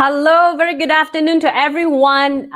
Hello, very good afternoon to everyone.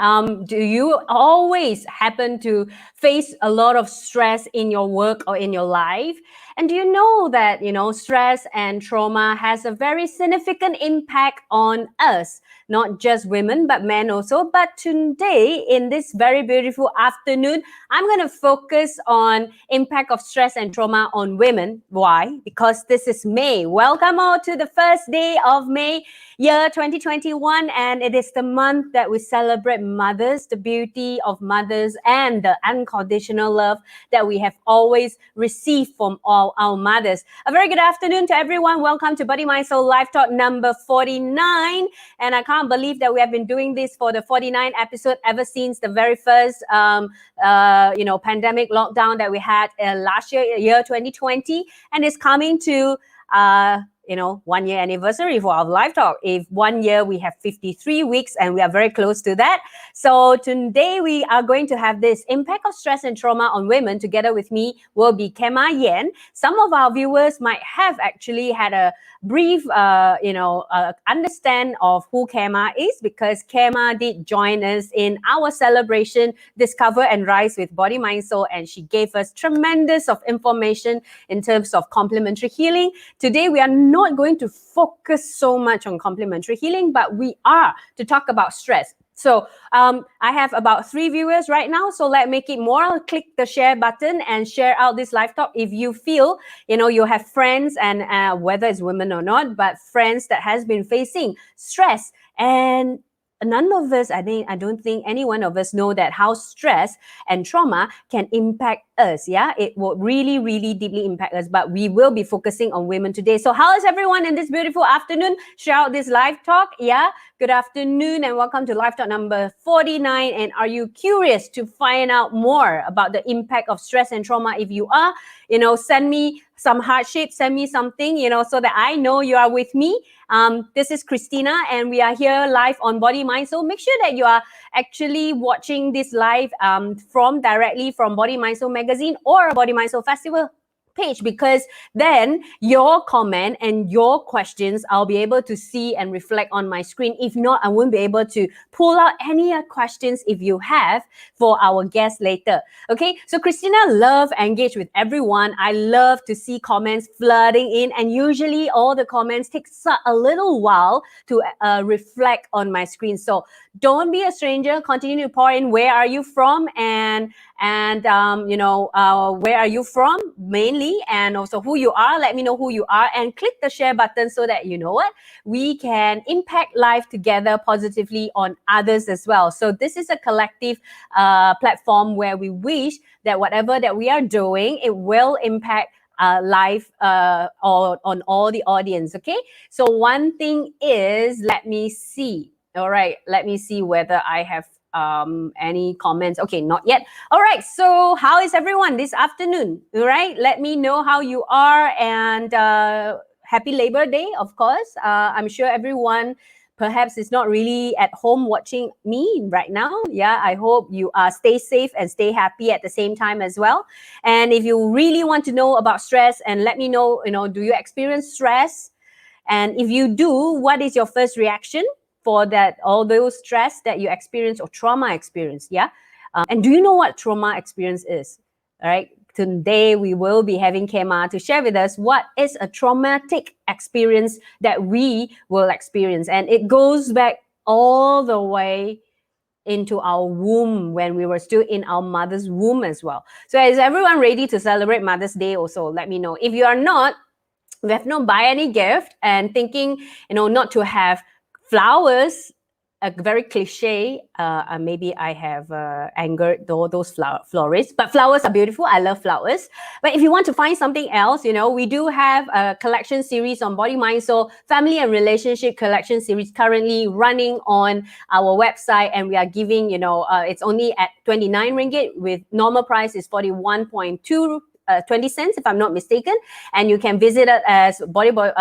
Do you always happen to face a lot of stress in your work or in your life? And do you know that, stress and trauma has a very significant impact on us, not just women, but men also. But today, in this very beautiful afternoon, I'm going to focus on impact of stress and trauma on women. Why? Because this is May. Welcome all to the first day of May, year 2021, and it is the month that we celebrate mothers, the beauty of mothers, and the unconditional love that we have always received from all our mothers. A very good afternoon to everyone. Welcome to Body Mind Soul Live Talk number 49, and I can't believe that we have been doing this for the 49th episode ever since the very first pandemic lockdown that we had last year 2020, and it's coming to 1 year anniversary for our live talk. If 1 year, we have 53 weeks and we are very close to that. So today we are going to have this impact of stress and trauma on women. Together with me will be Khema Yen. Some of our viewers might have actually had a brief, understand of who Khema is, because Khema did join us in our celebration, Discover and Rise with Body, Mind, Soul, and she gave us tremendous of information in terms of complementary healing. Today, we are not going to focus so much on complementary healing, but we are to talk about stress. So I have about 3 viewers right now, so let's make it more. Click the share button and share out this live talk if you feel, you have friends, and whether it's women or not, but friends that has been facing stress. And none of us, I don't think any one of us know that how stress and trauma can impact us. Yeah, it will really, really deeply impact us, but we will be focusing on women today. So how is everyone in this beautiful afternoon? Share out this live talk. Yeah, good afternoon and welcome to live talk number 49. And are you curious to find out more about the impact of stress and trauma? If you are, send me some heart shape, send me something, so that I know you are with me. This is Christina, and we are here live on Body Mind. So make sure that you are actually watching this live directly from Body Mind Soul magazine or Body Mind Soul Festival page, because then your comment and your questions I'll be able to see and reflect on my screen. If not, I won't be able to pull out any questions if you have for our guests later. Okay, so Christina love engage with everyone. I love to see comments flooding in, and usually all the comments take a little while to reflect on my screen. So don't be a stranger. Continue to pour in. Where are you from? And where are you from mainly, and also who you are. Let me know who you are, and click the share button so that we can impact life together positively on others as well. So this is a collective platform where we wish that whatever that we are doing, it will impact life on all the audience. Okay, so one thing is, let me see. All right, let me see whether I have any comments. Okay, not yet. All right, so how is everyone this afternoon? All right, let me know how you are, and happy Labor Day, of course. I'm sure everyone perhaps is not really at home watching me right now. Yeah, I hope you stay safe and stay happy at the same time as well. And if you really want to know about stress, and let me know, do you experience stress? And if you do, what is your first reaction for that, all those stress that you experience or trauma experience? Yeah. And do you know what trauma experience is? All right. Today, we will be having Khema to share with us what is a traumatic experience that we will experience. And it goes back all the way into our womb, when we were still in our mother's womb as well. So is everyone ready to celebrate Mother's Day also? Let me know. If you are not, we have not buy any gift, and thinking, not to have flowers, a very cliche. Maybe I have angered those florists, but flowers are beautiful. I love flowers. But if you want to find something else, we do have a collection series on Body, Mind, Soul, Family and Relationship collection series currently running on our website, and we are giving, it's only at 29 ringgit, with normal price is 41.2 20 cents, if I'm not mistaken. And you can visit it as www.com,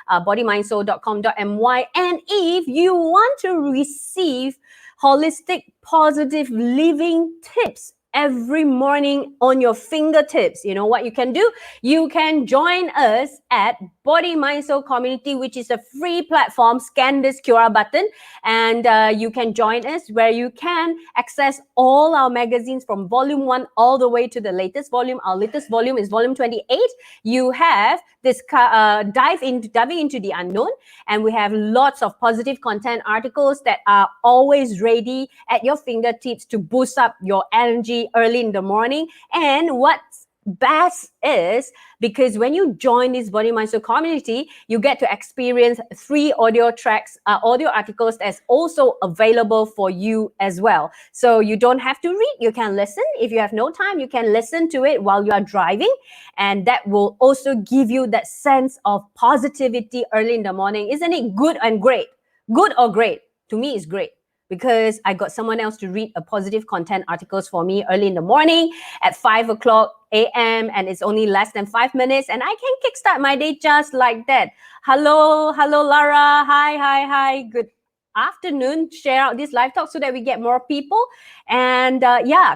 bodymindsoul.com.my. And if you want to receive holistic, positive living tips every morning on your fingertips. You know what you can do? You can join us at Body Mind Soul Community, which is a free platform. Scan this QR button and you can join us, where you can access all our magazines from volume 1 all the way to the latest volume. Our latest volume is volume 28. You have this diving into the unknown, and we have lots of positive content articles that are always ready at your fingertips to boost up your energy early in the morning. And what's best is, because when you join this Body Mind Soul community, you get to experience 3 audio tracks, audio articles that's also available for you as well. So you don't have to read, you can listen. If you have no time, you can listen to it while you are driving, and that will also give you that sense of positivity early in the morning. Isn't it good and great? Good or great? To me, it's great, because I got someone else to read a positive content articles for me early in the morning at 5 o'clock a.m. and it's only less than 5 minutes, and I can kickstart my day just like that. Hello, Lara. Hi. Good afternoon. Share out this live talk so that we get more people. And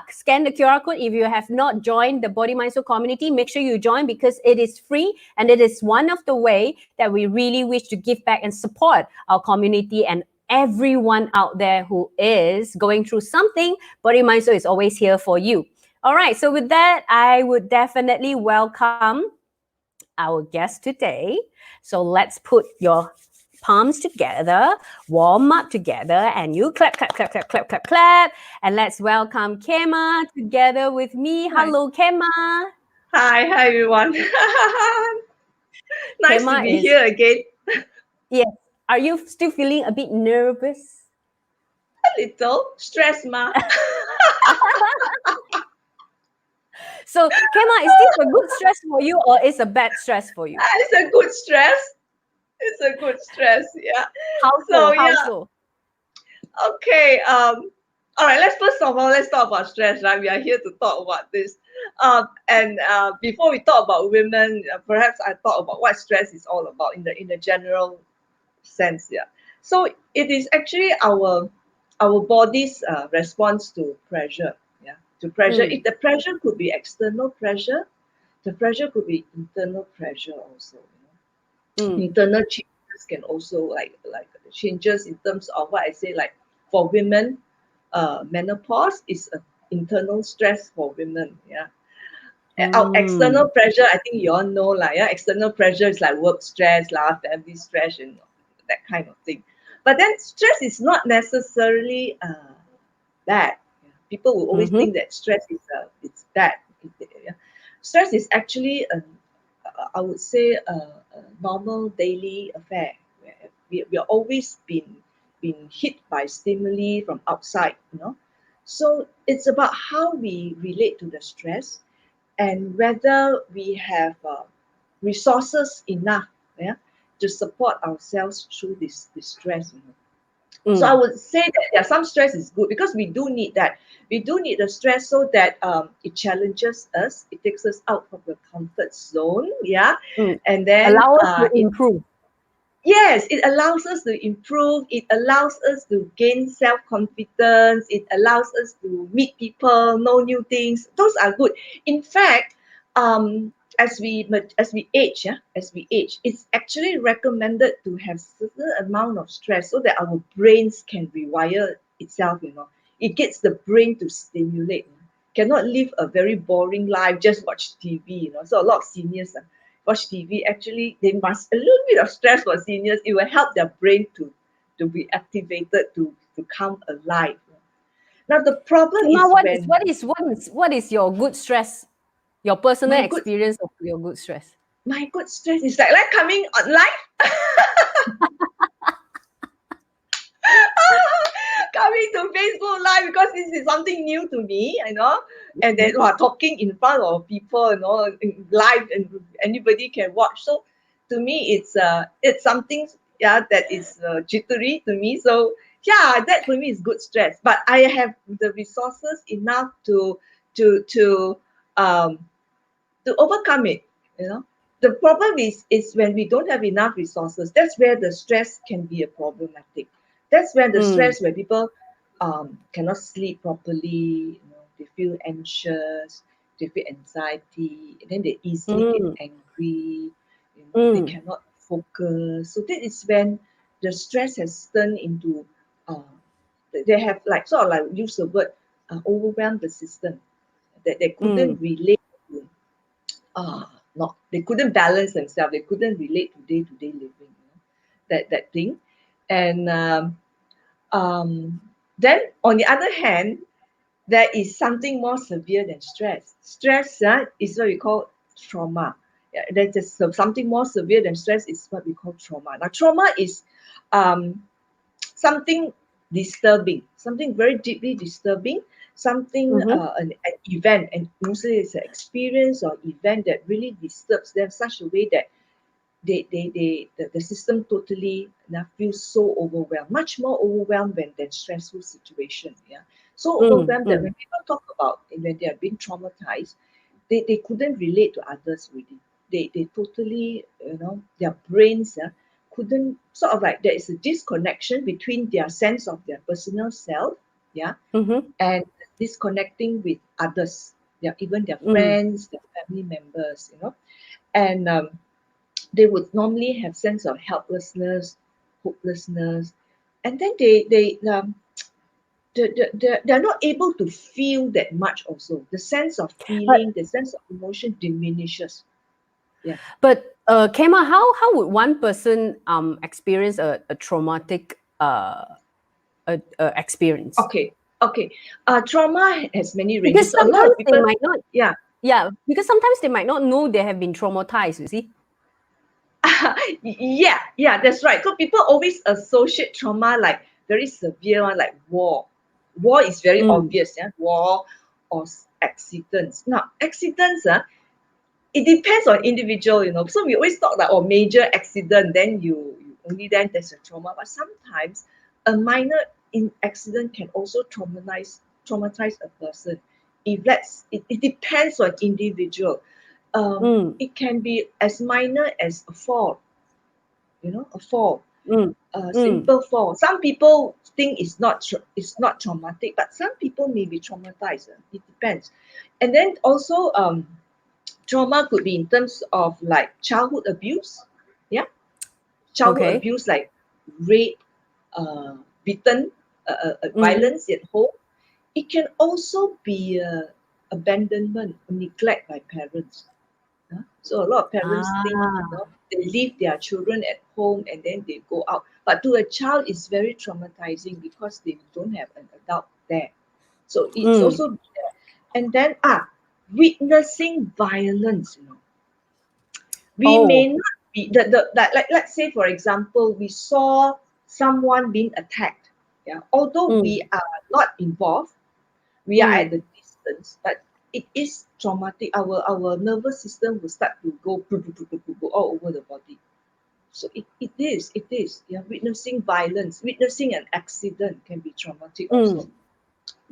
scan the QR code. If you have not joined the Body Mind Soul community, make sure you join, because it is free, and it is one of the way that we really wish to give back and support our community and everyone out there who is going through something. Body Mind Soul is always here for you. All right, so with that, I would definitely welcome our guest today. So let's put your palms together, warm up together, and you clap. And let's welcome Khema together with me. Hello, Khema. Hi everyone. Nice Khema to be here again. Yes. Are you still feeling a bit nervous? A little stress, ma. So, Khema, is this a good stress for you or is a bad stress for you? It's a good stress. It's a good stress. Yeah. How So How yeah. so? Okay. All right. Let's talk about stress. Right. We are here to talk about this. And before we talk about women, perhaps I talk about what stress is all about in the general sense. Yeah. So it is actually our body's response to pressure. Yeah. To pressure. If the pressure could be external pressure, the pressure could be internal pressure also. Internal changes can also like changes in terms of what I say, like for women, menopause is an internal stress for women. Yeah. Our external pressure, I think you all know, like external pressure is like work stress, family stress, and that kind of thing. But then stress is not necessarily bad. People will always think that stress is it's bad. Yeah. Stress is actually I would say a normal daily affair. We are always been hit by stimuli from outside. So it's about how we relate to the stress and whether we have resources enough, yeah, to support ourselves through this stress. So I would say that some stress is good, because we do need that. We do need the stress so that it challenges us. It takes us out from the comfort zone. Yeah. And then allow us to improve. Yes, it allows us to improve. It allows us to gain self-confidence. It allows us to meet people, know new things. Those are good. In fact, as we age, it's actually recommended to have certain amount of stress so that our brains can rewire itself. It gets the brain to stimulate. Cannot live a very boring life, just watch TV. So a lot of seniors watch TV, actually they must a little bit of stress for seniors. It will help their brain to be activated, to come alive. Now the problem Khema, is what is your good stress? Your personal my good experience of your good stress. my good stress is like coming online. Coming to Facebook Live, because this is something new to me, and then talking in front of people, in live, and anybody can watch. So to me, it's something, that is jittery to me. So that for me is good stress. But I have the resources enough to um to overcome it. The problem is when we don't have enough resources. That's where the stress can be a problematic. That's where the stress, where people cannot sleep properly, they feel anxious, they feel anxiety, and then they easily get Mm, angry, they mm, cannot focus. So that is when the stress has turned into, they have like sort of like use the word, overwhelm the system, that they mm, couldn't relate to, not they couldn't balance themselves, they couldn't relate to day living, that thing. And um, then on the other hand, there is something more severe than stress. Stress is what we call trauma. Yeah, that is something more severe than stress is what we call trauma. Now, trauma is um, something disturbing, something very deeply disturbing, something mm-hmm, an event, and mostly it's an experience or event that really disturbs them such a way that the system totally feels so overwhelmed, much more overwhelmed than stressful situation. Yeah, so mm, overwhelmed that mm. when people talk about when they are being traumatized, they couldn't relate to others really. They totally, their brains couldn't sort of like there is a disconnection between their sense of their personal self, yeah, Mm-hmm. and disconnecting with others, yeah, even their Mm. friends, their family members, and they would normally have sense of helplessness, hopelessness, and then they're not able to feel that much also. The sense of But feeling, the sense of emotion diminishes. Yeah. Kema, how would one person experience a traumatic experience? Okay. Okay. Trauma has many Because ranges. A lot sometimes of they people, might not, yeah. yeah, because sometimes they might not know they have been traumatized, you see. Yeah, that's right. So people always associate trauma like very severe one, like war. War is very Mm, obvious, yeah. War or accidents. Now, accidents, it depends on individual. So we always talk like, oh, major accident, then you only then there's a trauma. But sometimes a minor accident can also traumatize a person. If it depends on individual. mm, It can be as minor as a fall, a fall, mm, a mm. simple fall. Some people think it's not traumatic, but some people may be traumatized. It depends. And then also, trauma could be in terms of like childhood abuse, yeah, childhood Okay. abuse like rape, beaten, Mm-hmm. violence at home. It can also be abandonment, neglect by parents. So a lot of parents think, Ah. they leave their children at home and then they go out. But to a child, it's very traumatizing because they don't have an adult there. So it's Mm. also there. And then witnessing violence. We may Oh. not be like let's say for example, we saw someone being attacked. Yeah, although we Mm, are not involved, we are at mm, the distance, but it is traumatic. Our nervous system will start to go all over the body. So it is. Yeah, witnessing violence, witnessing an accident can be traumatic also.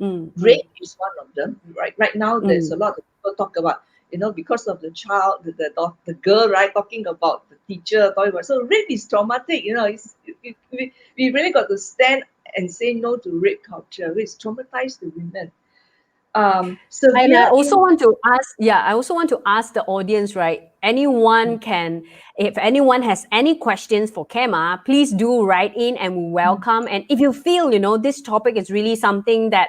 mm, mm, mm, Rape is one of them. Right now, there's a mm. lot of people talk about, because of the child, the girl, right, talking about the teacher, talking about. So rape is traumatic. We really got to stand and say no to rape culture. It's traumatized the women. And I Severe also in want to ask, yeah, I also want to ask the audience, right? Anyone can, if anyone has any questions for Kema, please do write in and we welcome. And if you feel, this topic is really something that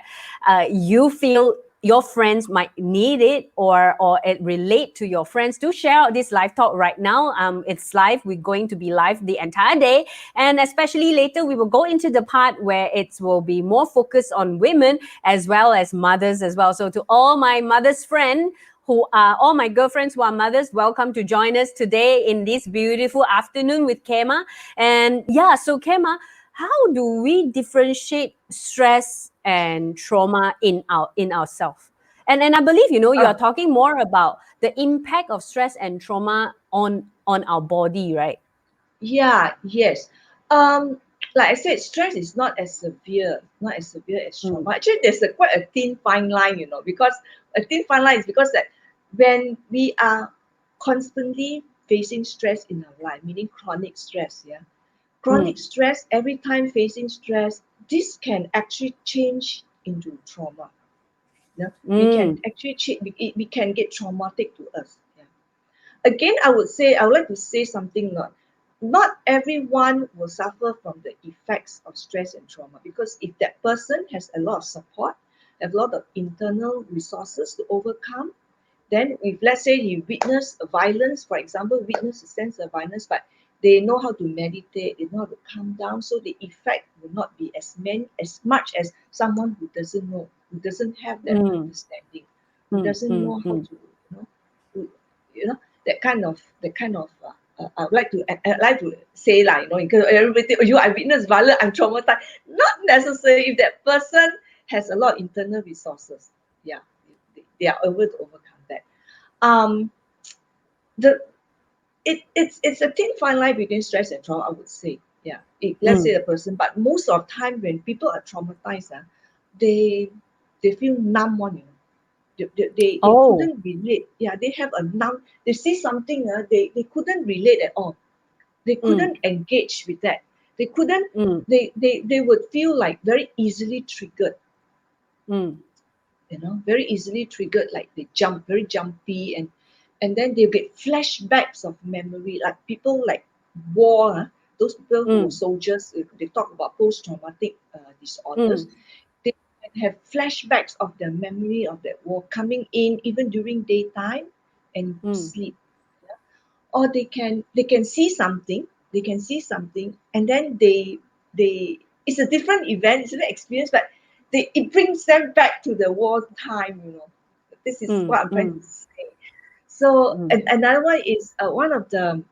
you feel your friends might need it or it relate to your friends, do share out this live talk right now. It's live. We're going to be live the entire day. And especially later, we will go into the part where it will be more focused on women as well as mothers as well. So to all my mothers friend who are all my girlfriends who are mothers, welcome to join us today in this beautiful afternoon with Kema. And yeah, so Kema, how do we differentiate stress and trauma in ourselves? And I believe you are uh, talking more about the impact of stress and trauma on our body, right? yeah, yes. Um, like I said, stress is not as severe as Mm, trauma. Actually, there's quite a thin fine line, because a thin fine line is because that when we are constantly facing stress in our life, meaning chronic stress, yeah, chronic mm, stress, every time facing stress, this can actually change into trauma. Yeah, we can Mm. actually we can get traumatic to us. Yeah. Again, I would like to say something. Not everyone will suffer from the effects of stress and trauma, because if that person has a lot of support, have a lot of internal resources to overcome, then if let's say you witness a violence, for example, witness a sense of violence, but they know how to meditate, they know how to calm down, so the effect will not be as much as someone who doesn't know, who doesn't have that Mm. understanding, who Mm. doesn't Mm. know how Mm. to, who, I would like to say, like, because everybody think, oh, you, I witnessed violence, I'm traumatized. Not necessarily. If that person has a lot of internal resources, yeah, they are able to overcome that. Um, the it's a thin fine line between stress and trauma, I would say. Yeah, let's say Mm. the person, but most of the time when people are traumatized, they they feel numb one, they Oh. couldn't relate. Yeah, they have a numb. They see something, they couldn't relate at all. They Mm. couldn't engage with that. They couldn't. Mm. They would feel like very easily triggered. Mm. Very easily triggered, like they jump, very jumpy, and then they get flashbacks of memory, like people like war, those people who were Mm. soldiers, they talk about post-traumatic disorders. Mm. They can have flashbacks of the memory of that war coming in even during daytime and Mm. sleep. Or they can see something, and then they it's a different event, it's an experience, but it brings them back to the war time. This is Mm. what I'm trying to Mm. say. So, Mm. and another one is one of the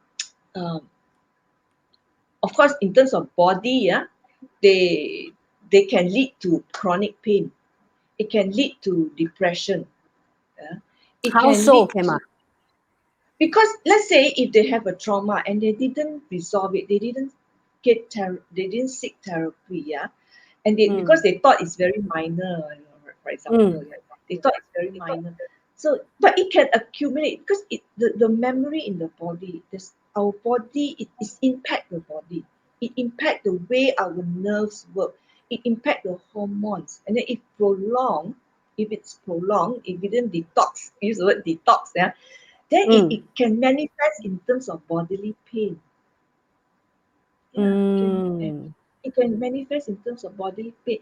um, of course, in terms of body, yeah, they can lead to chronic pain, it can lead to depression, yeah? It How can so, lead Kema? to, because let's say if they have a trauma and they didn't resolve it, they didn't seek therapy, yeah, and because Mm. they thought it's very minor, for example, Mm. yeah, they thought it's very minor. So, but it can accumulate because the memory in the body, this our body, it is impact the body, it impact the way our nerves work, it impact the hormones, and then if it's prolonged, if we didn't detox, use the word detox, yeah, then Mm. it can manifest in terms of bodily pain. Yeah, Mm. it can manifest in terms of bodily pain.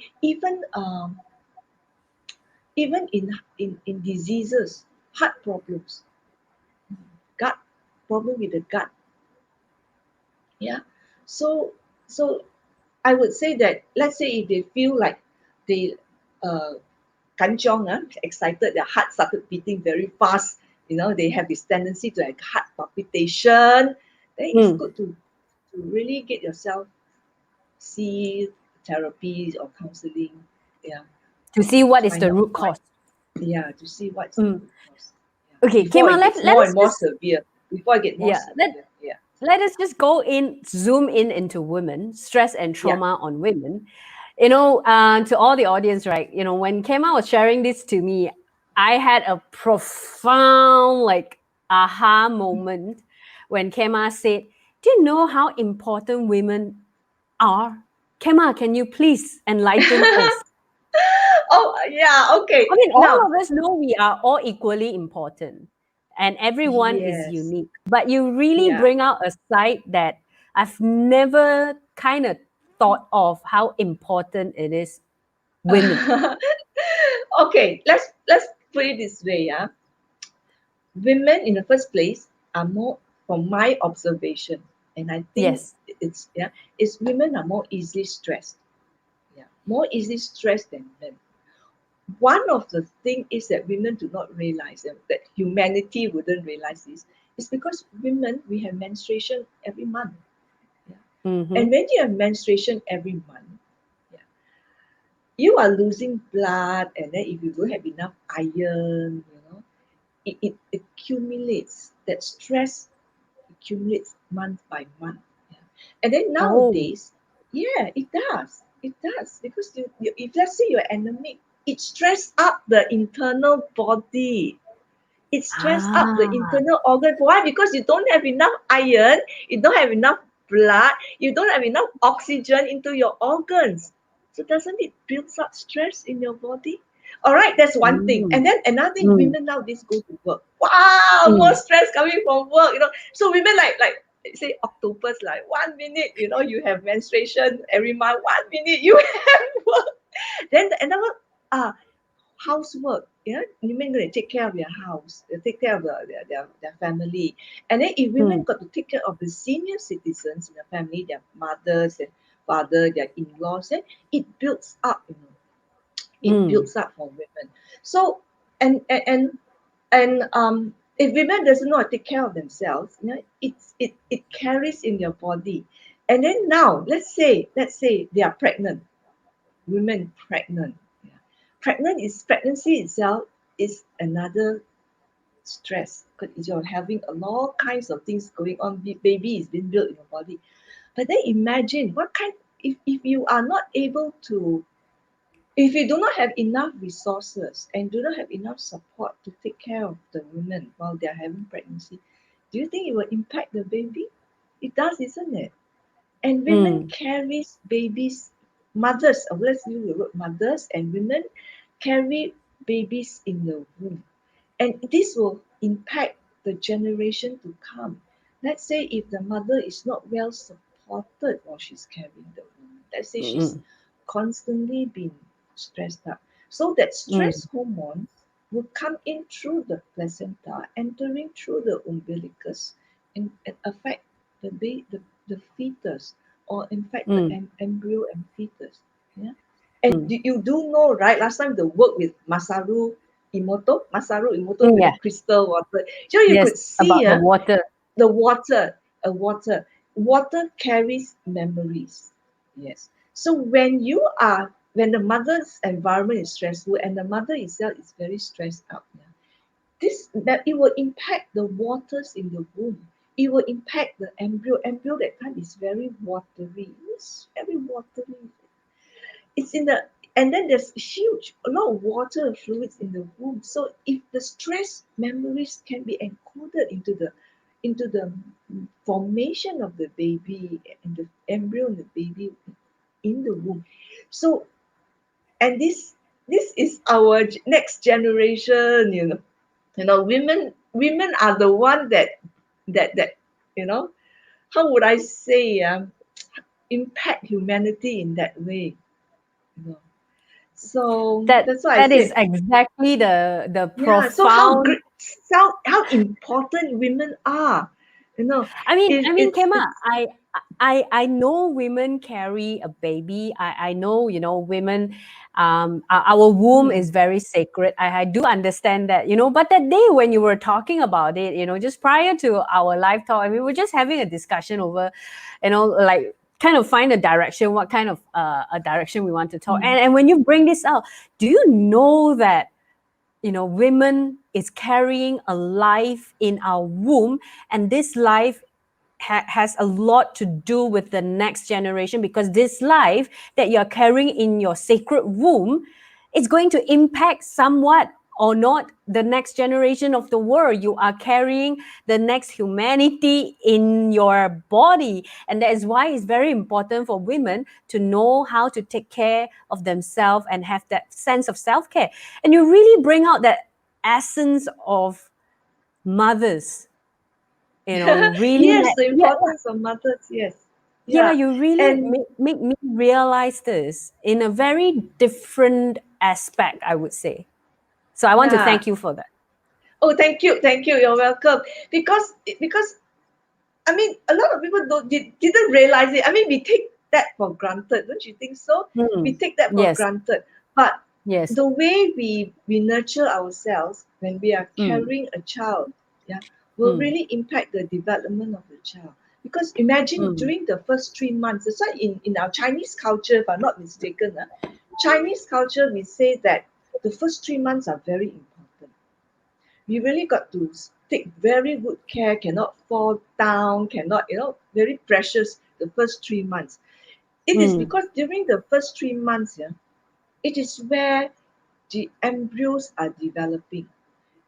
Even in diseases, heart problems, gut problem with the gut. Yeah. So so I would say that, let's say if they feel like they uh kanchong, excited, their heart started beating very fast, they have this tendency to have heart palpitation, then it's Mm. good to really get yourself see therapy or counseling, yeah, To see what to is find the out root why, cause. yeah, to see what's the Mm. root cause, yeah, Okay, before Kema, it let, gets let more us and more just severe, before it get more yeah, let severe, yeah, let us just go in, zoom in into women, stress and yeah. trauma on women. To all the audience, right? When Kema was sharing this to me, I had a profound, like, aha moment when Kema said, "Do you know how important women are?" Kema, can you please enlighten us? Oh, yeah, okay. I mean, all Now, of us know we are all equally important and everyone is yes, unique. But you really yeah. bring out a side that I've never kind of thought of how important it is. Women. Okay, let's put it this way, yeah. Women in the first place are more, from my observation, and I think Yes. it's women are more easily stressed. Yeah, more easily stressed than men. One of the thing is that women do not realize, that humanity wouldn't realize this, is because women, we have menstruation every month. Yeah. And Mm-hmm. when you have menstruation every month, yeah, you are losing blood, and then if you don't have enough iron, it accumulates. That stress accumulates month by month. Yeah. And then Oh. nowadays, yeah, it does. It does. Because if let's say you're anemic, it stress up the internal body. It stress up the Ah. internal organ. Why? Because you don't have enough iron, you don't have enough blood, you don't have enough oxygen into your organs. So doesn't it build up stress in your body? All right, that's one thing. Mm, And then another thing, mm, women nowadays go to work. Wow, more mm, stress coming from work, So women like say octopus, like 1 minute, you have menstruation every month, 1 minute you have work. Then another uh housework, women going to take care of their house, they take care of their family. And then if women mm, got to take care of the senior citizens in the family, their mothers and father, their in-laws, then it builds up, it mm, builds up for women. So and if women doesn't know how to take care of themselves, it carries in your body. And then now let's say they are pregnant, women pregnant. Yeah. Pregnancy itself is another stress because you're having a lot kinds of things going on. Baby is being built in your body. But then imagine what kind if you are not able to, if you do not have enough resources and do not have enough support to take care of the women while they are having pregnancy, do you think it will impact the baby? It does, isn't it? And women mm, carries babies, mothers, let's use the word mothers, and women carry babies in the womb. And this will impact the generation to come. Let's say if the mother is not well supported while she's carrying the womb, let's say she's mm, constantly being stressed out. So that mm, stress hormones will come in through the placenta, entering through the umbilicus, and affect the fetus, or in fact the mm, embryo and fetus. Yeah. And mm, you do know, right? Last time the work with Masaru Emoto with the yeah, crystal water. So you yes, could see about the water. the water, water carries memories. Yes. So when the mother's environment is stressful and the mother itself is very stressed out, yeah, that it will impact the waters in the womb. It will impact the embryo. Embryo that time is very watery. It's very watery. It's in the and then there's a lot of water fluids in the womb. So if the stress memories can be encoded into the formation of the baby and the embryo and the baby in the womb. So and this is our next generation, women are the one that you know how would I say, impact humanity in that way, you know so That that's why I that is said, exactly the yeah. So how profound. great, how important women are, you know Kema, it's I know women carry a baby. I know, women, our womb mm, is very sacred. I do understand that, but that day when you were talking about it, just prior to our live talk, we were just having a discussion over, like kind of find a direction, what kind of a direction we want to talk. mm. And when you bring this out, do you know that women is carrying a life in our womb, and this life has a lot to do with the next generation, because this life that you're carrying in your sacred womb is going to impact somewhat or not the next generation of the world. You are carrying the next humanity in your body, and that is why it's very important for women to know how to take care of themselves and have that sense of self-care. And you really bring out that essence of mothers. You really Yes, let, the yeah, importance of mothers, yes, yeah, yeah. you really And make me realize this in a very different aspect, I would say. So I want to yeah. thank you for that. Oh, thank you, you're welcome. Because I mean, a lot of people didn't realize it. I mean, we take that for granted, don't you think so? We Hmm. take that for Yes, granted. But yes. the way we nurture ourselves when we are Mm, carrying a child, yeah, will mm, really impact the development of the child. Because imagine mm, during the first 3 months, that's why in our Chinese culture, if I'm not mistaken, Chinese culture, we say that the first 3 months are very important. We really got to take very good care, cannot fall down, cannot, very precious the first 3 months. It is mm, because during the first 3 months, yeah, it is where the embryos are developing.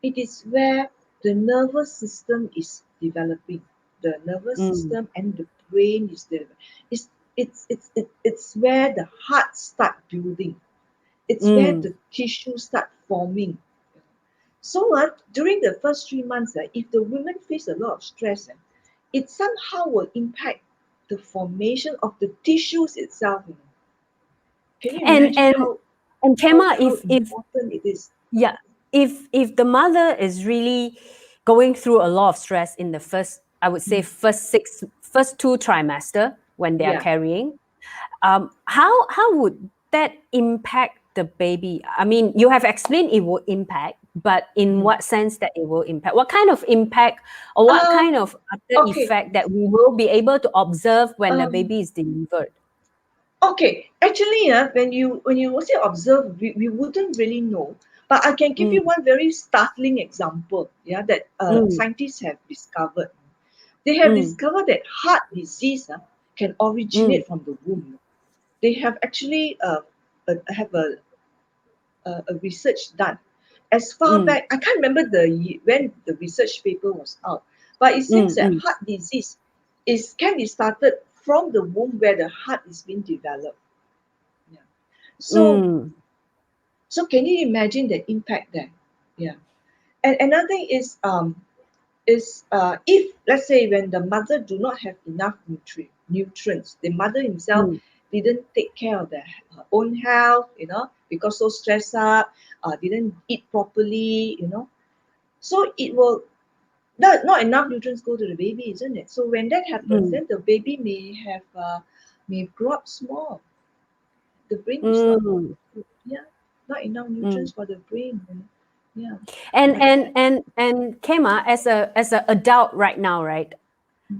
It is where the nervous system is developing. The nervous mm, system and the brain is developing. It's where the heart start building. It's where the tissue start forming. So during the first 3 months, if the woman face a lot of stress, it somehow will impact the formation of the tissues itself. Can you and imagine and and Khema, how if important it is? yeah, if the mother is really going through a lot of stress in the first, I would say first 2 trimester when they are Yeah. carrying, how would that impact the baby? I mean, you have explained it will impact, but in Mm. what sense that it will impact? What kind of impact or what kind of after Okay. effect that we will be able to observe when the Um, baby is delivered? okay. Actually, when you say observe, we wouldn't really know. But I can give Mm, you one very startling example. Yeah, that mm, scientists have discovered. They have mm, discovered that heart disease can mm, originate from the womb. They have actually have a research done as far mm, back. I can't remember when the research paper was out, but it seems mm, that mm, heart disease can be started from the womb where the heart is being developed. Yeah. So mm, can you imagine the impact there? Yeah. And another thing is if let's say when the mother do not have enough nutrients, the mother himself mm, didn't take care of her own health, because so stressed up, didn't eat properly, so it will not enough nutrients go to the baby, isn't it? So when that happens, mm, then the baby may grow up small. The brain is not mm. yeah, not enough Mm. nutrients for the brain. Yeah, And like and that. and and Kema, as a adult right now, right?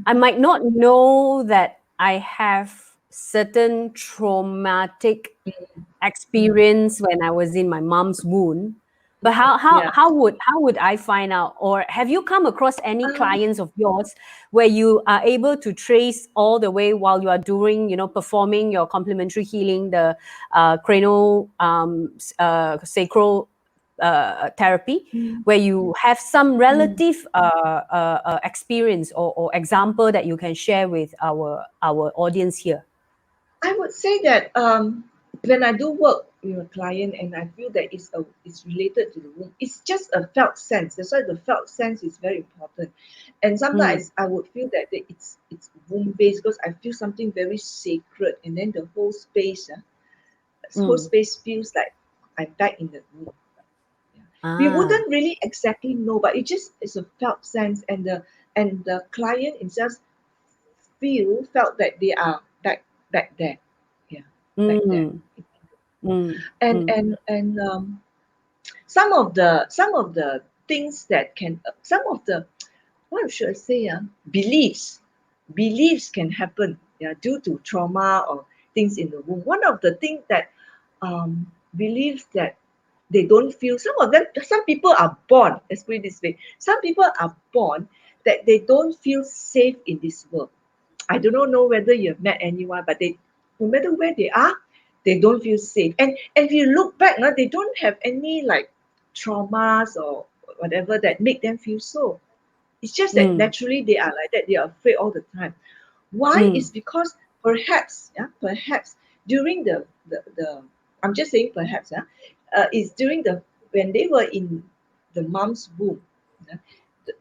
I Mhm. might not know that I have certain traumatic Mm. experience when I was in my mom's womb. But how how Yeah. how would how would I find out? Or have you come across any Um, clients of yours where you are able to trace all the way while you are doing, performing your complementary healing, the cranial sacral therapy, mm. where you have some Mm. relative experience or example that you can share with our audience here? I would say that when I do work with a client and I feel that it's related to the womb, it's just a felt sense. That's why the felt sense is very important. And Mm, sometimes I would feel that it's womb based because I feel something very sacred, and then the whole space, mm. feels like I'm back in the womb. Yeah. We Ah. wouldn't really exactly know, but it's a felt sense, and the client himself felt that they are back there. Yeah, back there. Mm, mm, And mm, and and some of the things that can some of the what should I say, beliefs can happen, yeah, due to trauma or things in the womb. One of the things that beliefs that they don't feel, some people are born, let's put it this way, some people are born that they don't feel safe in this world. I do not know whether you've met anyone, but they, no matter where they are, they don't feel safe. And if you look back, they don't have any like traumas or whatever that make them feel so. It's just that mm, naturally they are like that. They are afraid all the time. Why? mm, Is because perhaps during the I'm just saying perhaps, is during the when they were in the mom's womb. Yeah,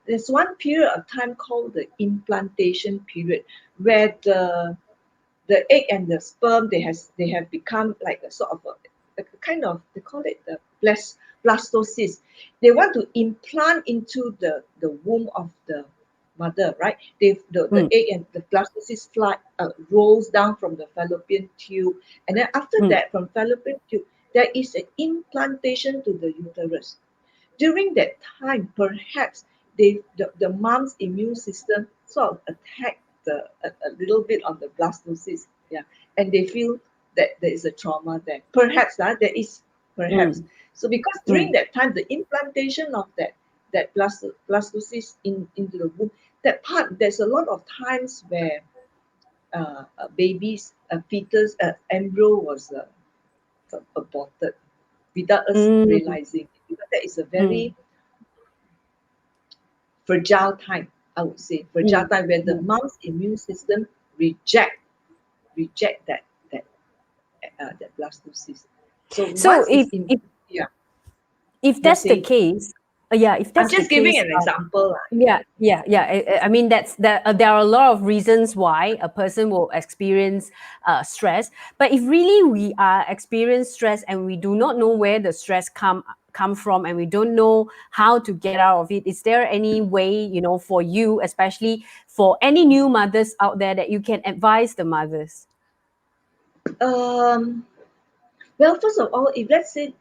there's one period of time called the implantation period, where the egg and the sperm, they have become like a sort of a kind of, they call it the blastocyst. They want to implant into the womb of the mother, right? The mm, egg and the blastocyst rolls down from the fallopian tube, and then after mm, that, from fallopian tube, there is an implantation to the uterus. During that time, perhaps the mom's immune system sort of attack a little bit on the blastocyst, yeah, and they feel that there is a trauma there. Perhaps there is, perhaps. mm, So because during mm, that time, the implantation of that blastocyst into the womb, that part, there's a lot of times where babies, fetus, embryo was aborted without us mm, realizing, because that is a very mm, fragile time, I would say, fragile mm, time where the mm, mom's immune system reject that that blastocyst. So So once it's in, yeah, if you're that's the saying. case, yeah, if I'm that's the just giving case, an example. yeah. I mean, that's that. There are a lot of reasons why a person will experience stress. But if really we are experiencing stress and we do not know where the stress come from, and we don't know how to get out of it, is there any way, for you, especially for any new mothers out there, that you can advise the mothers? Um, well, first of all, if let's say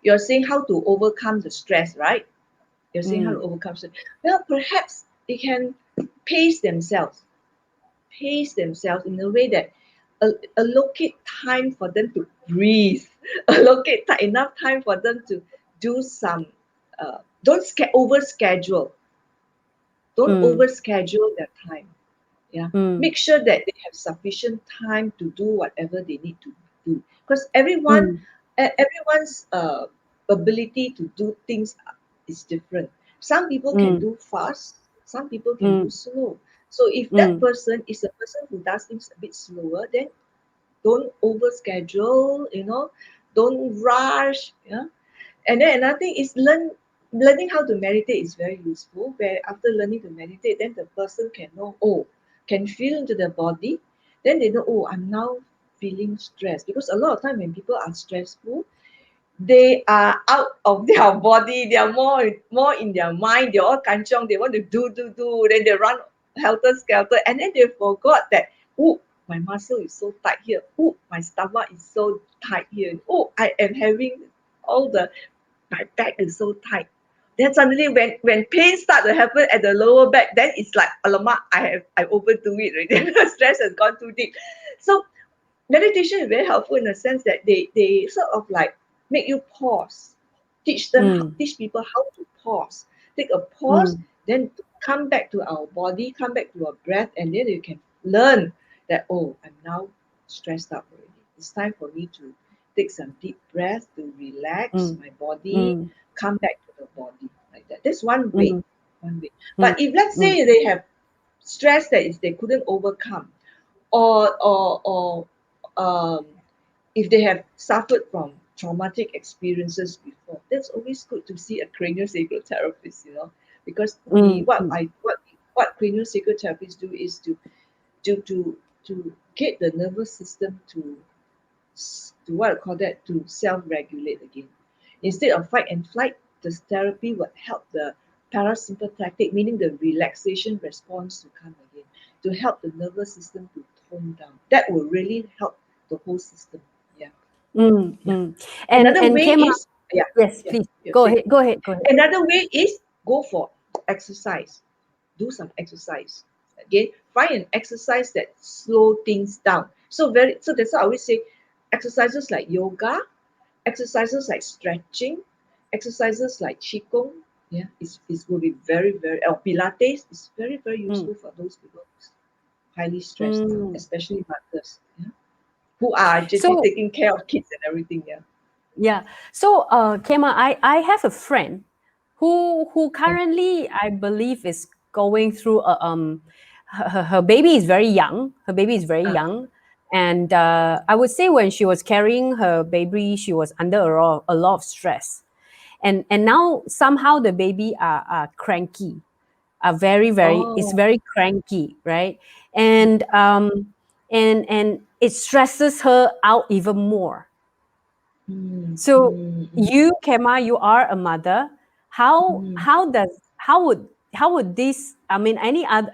you're saying how to overcome the stress, right? You're saying how to Mm, overcome stress. Well, perhaps they can pace themselves, pace themselves in a way that allocate time for them to breathe, allocate enough time for them to do some. Don't over schedule. Don't mm, over schedule their time. Yeah, mm, make sure that they have sufficient time to do whatever they need to do, because mm, everyone's ability to do things is different. Some people can mm, do fast, some people can do mm, slow. So if that mm, person is a person who does things a bit slower, then don't over schedule, don't rush. Yeah. And then another thing is learning how to meditate is very useful. Where after learning to meditate, then the person can know, can feel into the body. Then they know, I'm now feeling stressed. Because a lot of time when people are stressful, they are out of their body. They are more in their mind. They're all kanchong. They want to do. Then they run helter skelter, and then they forgot that, my muscle is so tight here. My stomach is so tight here. I am having all the my back is so tight. Then suddenly when pain start to happen at the lower back, then it's like, alamak, I overdo it already. Stress has gone too deep. So meditation is very helpful in the sense that they sort of like make you pause, mm, teach people how to pause, take a pause, mm, then come back to our body, come back to our breath, and then you can learn that, I'm now stressed out already. It's time for me to take some deep breath to relax mm, my body, mm, come back to the body, like that. That's one way. mm, One way. mm, But if let's mm, say they have stress that is they couldn't overcome, or if they have suffered from traumatic experiences before, that's always good to see a craniosacral therapist, because we mm, what craniosacral therapists do is to to to get the nervous system to what I call that, to self-regulate again. Instead of fight and flight, this therapy would help the parasympathetic, meaning the relaxation response, to come again, to help the nervous system to tone down. That will really help the whole system. Yeah, mm, yeah. mm. Another And way Kema, is, yeah, yes, yeah, please you go say. ahead, go ahead, go ahead. Another way is go for exercise. Do some exercise. Again, find an exercise that slow things down. So that's why I always say exercises like yoga, exercises like stretching, exercises like qigong, yeah, it will be very, very, or pilates is very, very Mm, useful for those people who's highly stressed, mm. especially mothers, yeah, who are actually So taking care of kids and everything. Yeah, yeah, so Kema, I have a friend who yeah. currently, I believe, is going through her baby is very young. Her baby is very Uh, young, and I would say when she was carrying her baby, she was under a lot of stress, and now somehow the baby are cranky, are very, it's oh, very cranky, right? And and it stresses her out even more. mm, So mm, mm, you, Kema, you are a mother. How mm. how does how would this? I mean, any other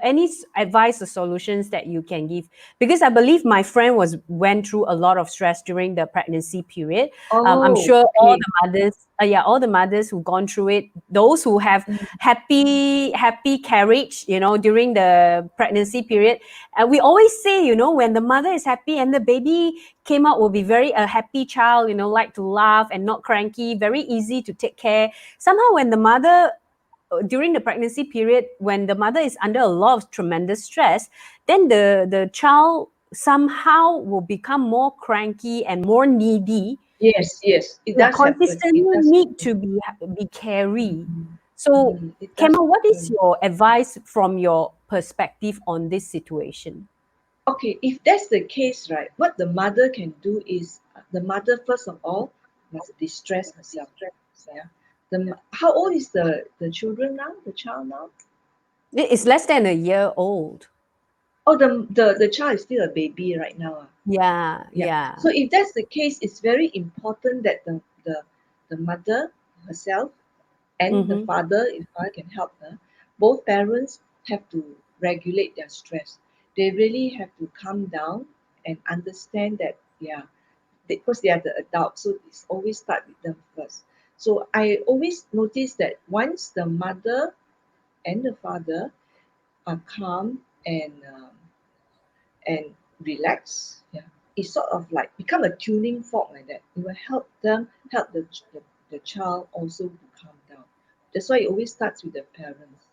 advice or solutions that you can give? Because I believe my friend went through a lot of stress during the pregnancy period. I'm Oh, sure all okay. the mothers, all the mothers who've gone through it, those who have Mm, happy carriage, during the pregnancy period. And we always say, when the mother is happy and the baby came out, will be very a happy child, like to laugh and not cranky, very easy to take care. Somehow when the mother during the pregnancy period, when the mother is under a lot of tremendous stress, then the child somehow will become more cranky and more needy. yes, yes, it Yeah, does happen. It consistently does need happen. to be carried. Mm, So it does Kema, what is happen. your advice from your perspective on this situation? Okay, if that's the case, right, what the mother can do is, the mother, first of all, must distress herself. Yeah. How old is the children now? The child now? It's less than a year old. Oh, the child is still a baby right now. Yeah, Yeah. yeah. So if that's the case, it's very important that the mother herself and the Mm-hmm. father, if father can help her, both parents have to regulate their stress. They really have to calm down and understand that, yeah, because they are the adults, so it's always start with them first. So I always notice that once the mother and the father are calm and relax, yeah, it's sort of like become a tuning fork like that. It will help them help the child also to calm down. That's why it always starts with the parents.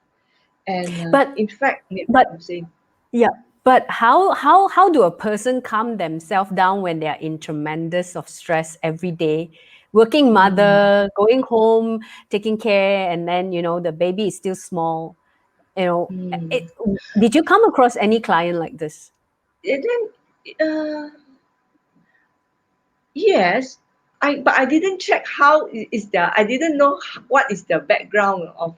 And But in fact, but I'm saying, yeah, but how do a person calm themselves down when they are in tremendous of stress every day? Working mm, mother, going home, taking care, and then the baby is still small. You know, mm. it, did you come across any client like this? And then yes, I didn't check how is the I didn't know what is the background of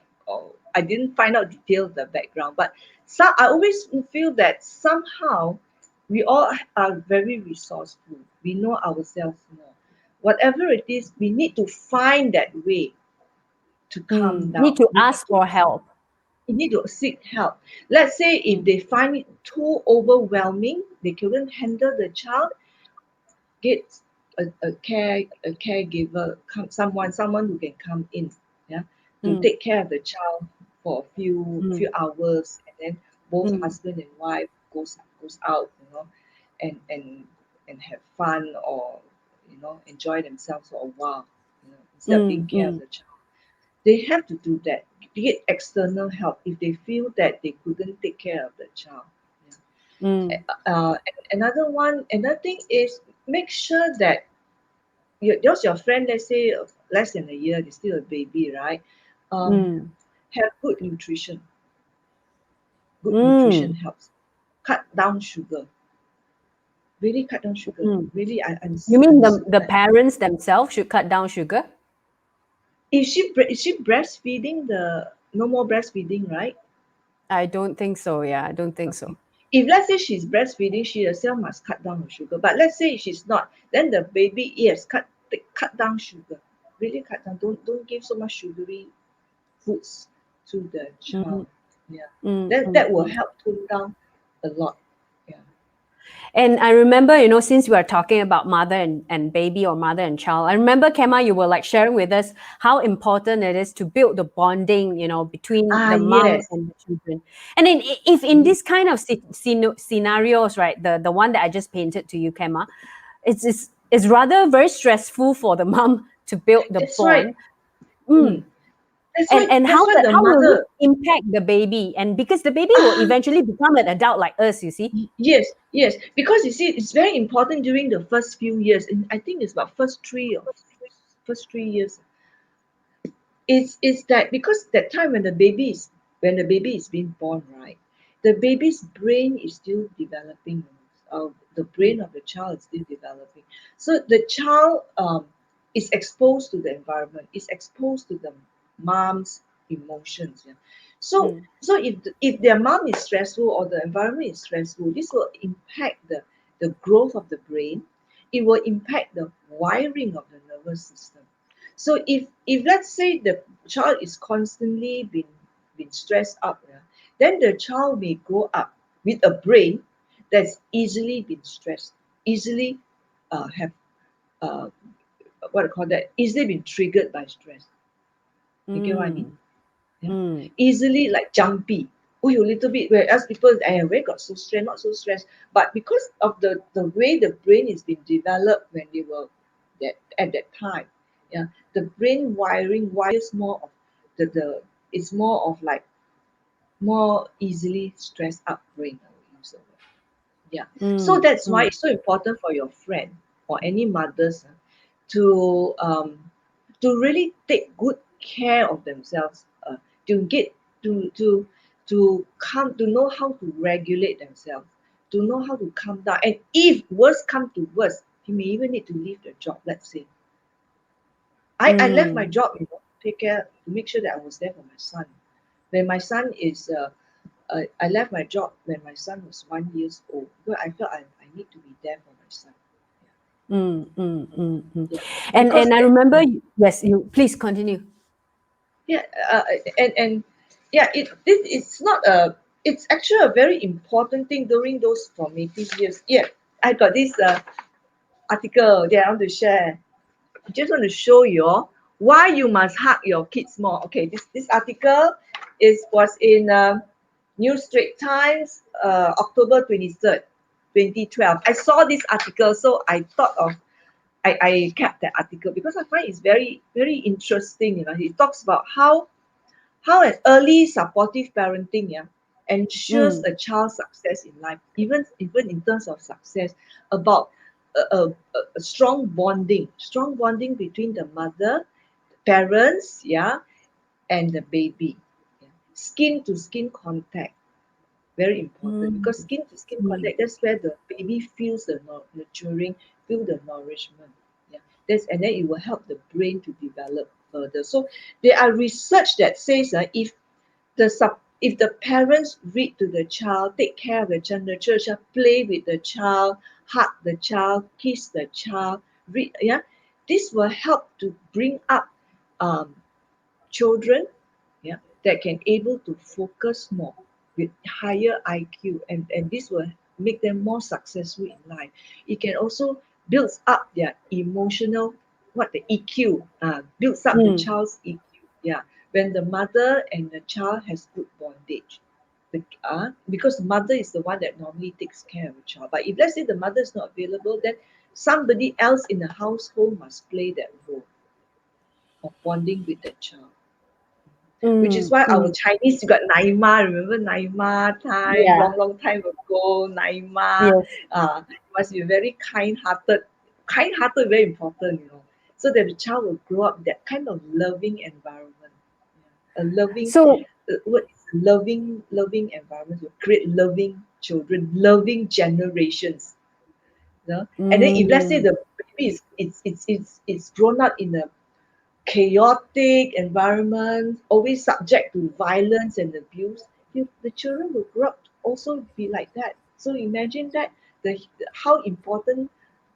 I didn't find out detail of the background, but I always feel that somehow we all are very resourceful. We know ourselves more. Whatever it is, we need to find that way to calm Need down. to We need ask to for help. seek help. Let's say if Mm, they find it too overwhelming, they couldn't handle the child, get a caregiver, someone who can come in, yeah, to mm, take care of the child for a few mm, hours, and then both mm, husband and wife goes out, and and and have fun, or enjoy themselves for a while, instead of taking mm, care of mm, the child. They have to do that. Get external help if they feel that they couldn't take care of the child. mm, Another thing is, make sure that your friend, let's say less than a year, they're still a baby, right? Um, mm, have good nutrition. Good nutrition mm, helps. Cut down sugar. Really cut down sugar. mm. Really, You mean I'm the like, parents themselves should cut down sugar? is she breastfeeding, the no more breastfeeding, right? I don't think so. Yeah, I don't think so. Okay. If let's say she's breastfeeding, she herself must cut down her sugar. But let's say she's not, then the baby, yes, cut down sugar. Really cut down. Don't give so much sugary foods to the Mm, child. Yeah. mm, That mm, will mm. help tone down a lot. Yeah. And I remember, since we are talking about mother and baby or mother and child, I remember, Kema, you were like sharing with us how important it is to build the bonding, between Ah, the mom yes. and the children. And then if in Yes. this kind of scenarios, right, the one that I just painted to you, Kema, it's rather very stressful for the mom to build the That's right. bond. Mm. Mm. That's And why and that's how why the how will it mother. impact the baby? And because the baby will Ah, eventually become an adult like us, you see. yes, yes. Because you see, it's very important during the first few years. And I think it's about first 3 years. It's that because that time when the baby is being born, right? The baby's brain is still developing. The Mm, brain of the child is still developing. So the child is exposed to the environment, is exposed to the mom's emotions. Yeah. mm, So if their mom is stressful or the environment is stressful, this will impact the growth of the brain. It will impact the wiring of the nervous system. So if let's say the child is constantly been stressed up, yeah, then the child may grow up with a brain that's easily been stressed, easily have uh, what I call that, easily been triggered by stress. You get what I mean? mm, Yeah. mm. Easily like jumpy. Oh, you little bit. Whereas people, where got so stressed, not so stressed. But because of the way the brain is being developed when they were at that time, yeah, the brain wiring wires more of the it's more of like more easily stressed up brain. I would use the word. Yeah. So Mm, that's why mm, it's so important for your friend or any mothers, to really take good care of themselves, to get to know how to regulate themselves, to know how to calm down. And if worse come to worse, he may even need to leave the job, let's say. I left my Mm. job, you know, to take care, to make sure that I was there for my son. When my son is, I left my job when my son was 1 years old because I felt I need to be there for my son. Mm, mm, mm, mm. Yeah, because And I remember, yes, you please continue. yeah, and yeah, it's not a, it's actually a very important thing during those formative years. Yeah, I got this article that I want to share. I just want to show you all why you must hug your kids more. Okay, this article was in New Straits Times, October 23rd, 2012. I saw this article, so I thought of, I kept that article because I find it's very very interesting. You know, it talks about how an early supportive parenting, yeah, ensures Mm, a child's success in life, even in terms of success, about a strong bonding between the mother, parents, yeah, and the baby. Yeah. Skin to skin contact, very important, mm, because skin to skin mm, contact, that's where the baby feels the nurturing, feel the nourishment. Yeah, that's, and then it will help the brain to develop further. So there are research that says if the parents read to the child, take care of the child, nurture the child, play with the child, hug the child, kiss the child, read, yeah, this will help to bring up um, children, yeah, that can able to focus more with higher IQ, and this will make them more successful in life. It can also builds up their emotional, what, the EQ, builds up the mm. child's EQ. Yeah, when the mother and the child has good bondage. Because the mother is the one that normally takes care of the child. But if let's say the mother is not available, then somebody else in the household must play that role of bonding with the child, which is Mm, why our mm. Chinese, you got Naima, remember Naima time, Yeah. long, long time ago, Naima, Yes. must be very kind-hearted. Kind-hearted, very important, you know, so that the child will grow up in that kind of loving environment. Yeah. A loving, So, what is loving environment will create loving children, loving generations. You know? And then if let's say mm, the baby is it's grown up in a chaotic environment, always subject to violence and abuse, the children will grow up also be like that. So imagine that how important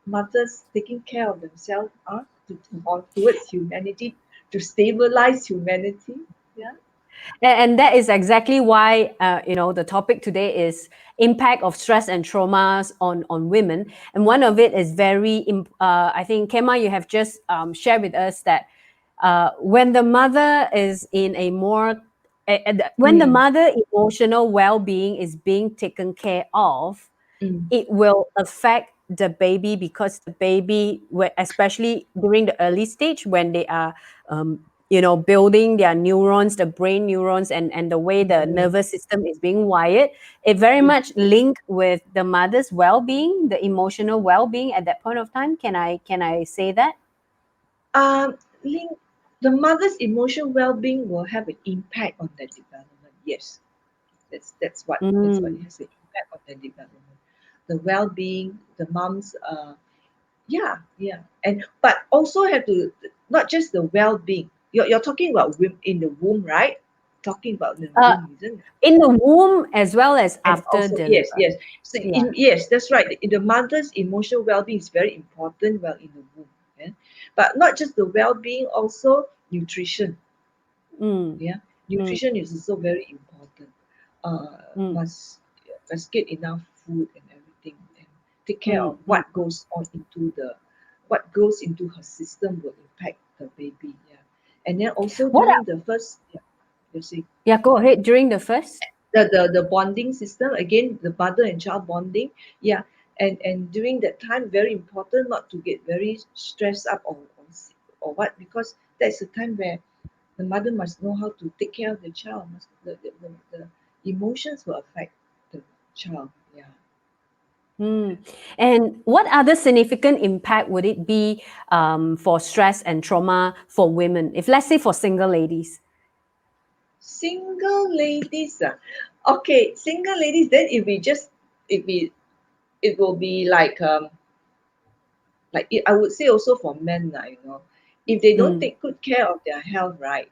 mothers taking care of themselves are towards humanity, to stabilize humanity. Yeah. and that is exactly why the topic today is impact of stress and traumas on women, and one of it is I think, Kema, you have just shared with us that when the mother is in a more when the Mm, mother emotional well-being is being taken care of, mm, it will affect the baby, because the baby, especially during the early stage when they are building their neurons, the brain neurons, and the way the mm. nervous system is being wired, it very much linked with the mother's well-being, the emotional well-being at that point of time. Can I say that? Link, the mother's emotional well-being will have an impact on their development. Yes, that's what it Mm. has an impact on their development. The well-being, the mom's, yeah, yeah, and but also have to, not just the well-being. You're talking about in the womb, right? Talking about the uh, womb, isn't it? in the womb as well as And after also, yes, deliver. yes. So Yeah. yes, that's right. The mother's emotional well-being is very important while in the womb. Yeah? But not just the well-being, also nutrition. Mm. Yeah, Mm. nutrition is also very important. Mm. Must get enough food and everything, and take care Mm. of Mm. what goes into her system will impact the baby. Yeah, and then also What during the first, yeah, you see, Yeah, go ahead. During the first. the bonding system, again, the mother and child bonding. Yeah, and during that time, very important not to get very stressed up, or what, because that's the time where the mother must know how to take care of the child. The emotions will affect the child. Yeah. Hmm. And what other significant impact would it be for stress and trauma for women? If, let's say, for single ladies. Single ladies, okay, single ladies. Then it be it will be like I would say also for men, you know, If they don't mm, take good care of their health, right,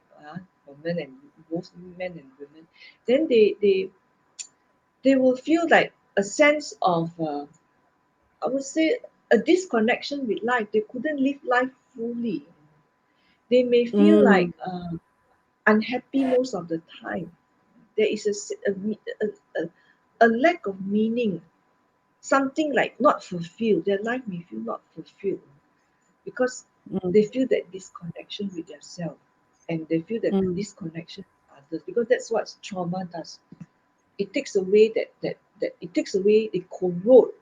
for men and both men and women, then they will feel like a sense of, I would say, a disconnection with life. They couldn't live life fully. They may feel like mm, unhappy most of the time. There is a lack of meaning, something like not fulfilled. Their life may feel not fulfilled because they mm, feel that disconnection with themselves, and they feel that mm, disconnection with others, because that's what trauma does. It takes away that it takes away, it corrode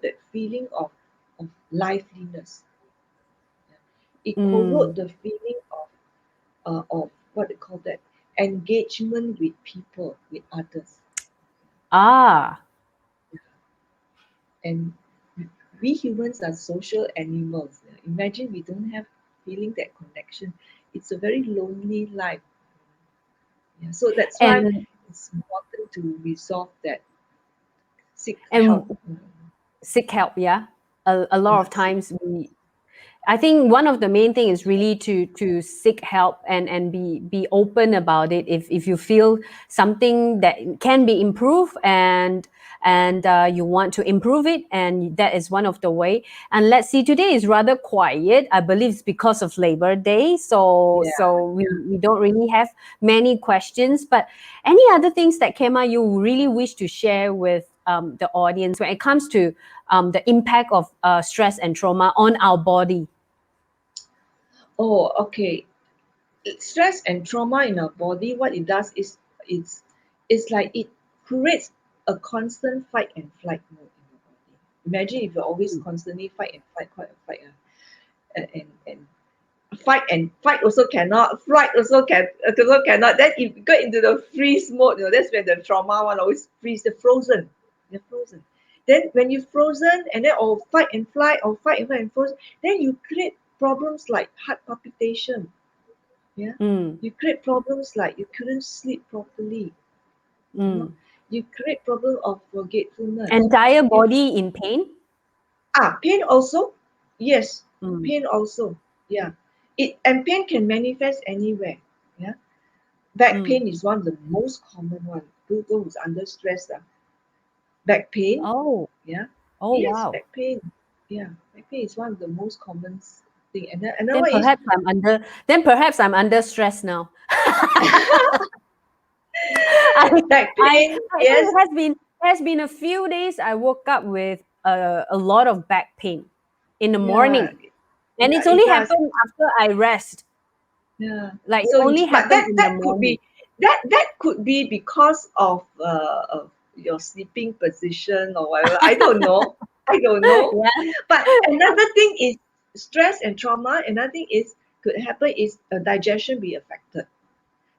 that feeling of liveliness. It corrode mm. the feeling of what they call that, engagement with people, with others. Ah, And we humans are social animals. Imagine we don't have feeling that connection. It's a very lonely life. Yeah, so that's why and it's important to resolve that, seek help. and seek help. Yeah, a lot Yeah, of seek. times I think one of the main thing is really to seek help and be open about it. If you feel something that can be improved and you want to improve it, and that is one of the way. And let's see, today is rather quiet. I believe it's because of Labor Day, so Yeah. so we don't really have many questions. But any other things that Khema you really wish to share with the audience when it comes to the impact of stress and trauma on our body? Oh, okay. Stress and trauma in our body, what it does is it's like it creates a constant fight and flight mode in the body. Imagine if you're always Mm. constantly fight and fight, and fight also cannot, flight also cannot. Then if you go into the freeze mode, that's when the trauma one always freeze. They're frozen. They're frozen. Then when you frozen and then or fight and flight or fight and flight and frozen, then you create problems like heart palpitation. Yeah. Mm, You create problems like you couldn't sleep properly. You know, mm. you create problem of forgetfulness. Entire You body in pain? pain also. Yes, Mm, pain also. Yeah. And pain can manifest anywhere. Yeah. Back mm. pain is one of the most common one. People who's under stress. Back pain. Oh, Yeah. oh Yes, wow. back pain. Yeah. Back pain is one of the most common thing. And then another Then one is perhaps I'm under stress now. back pain. Yes. It has been a few days. I woke up with a lot of back pain in the Yeah. morning, and Yeah, it's it only does. happened after I rest. Yeah. Like it So, only but happened that in the that could morning. be that could be because of your sleeping position or whatever. I don't know. I don't know. Yeah. But another thing is stress and trauma. Another thing is could happen is digestion be affected.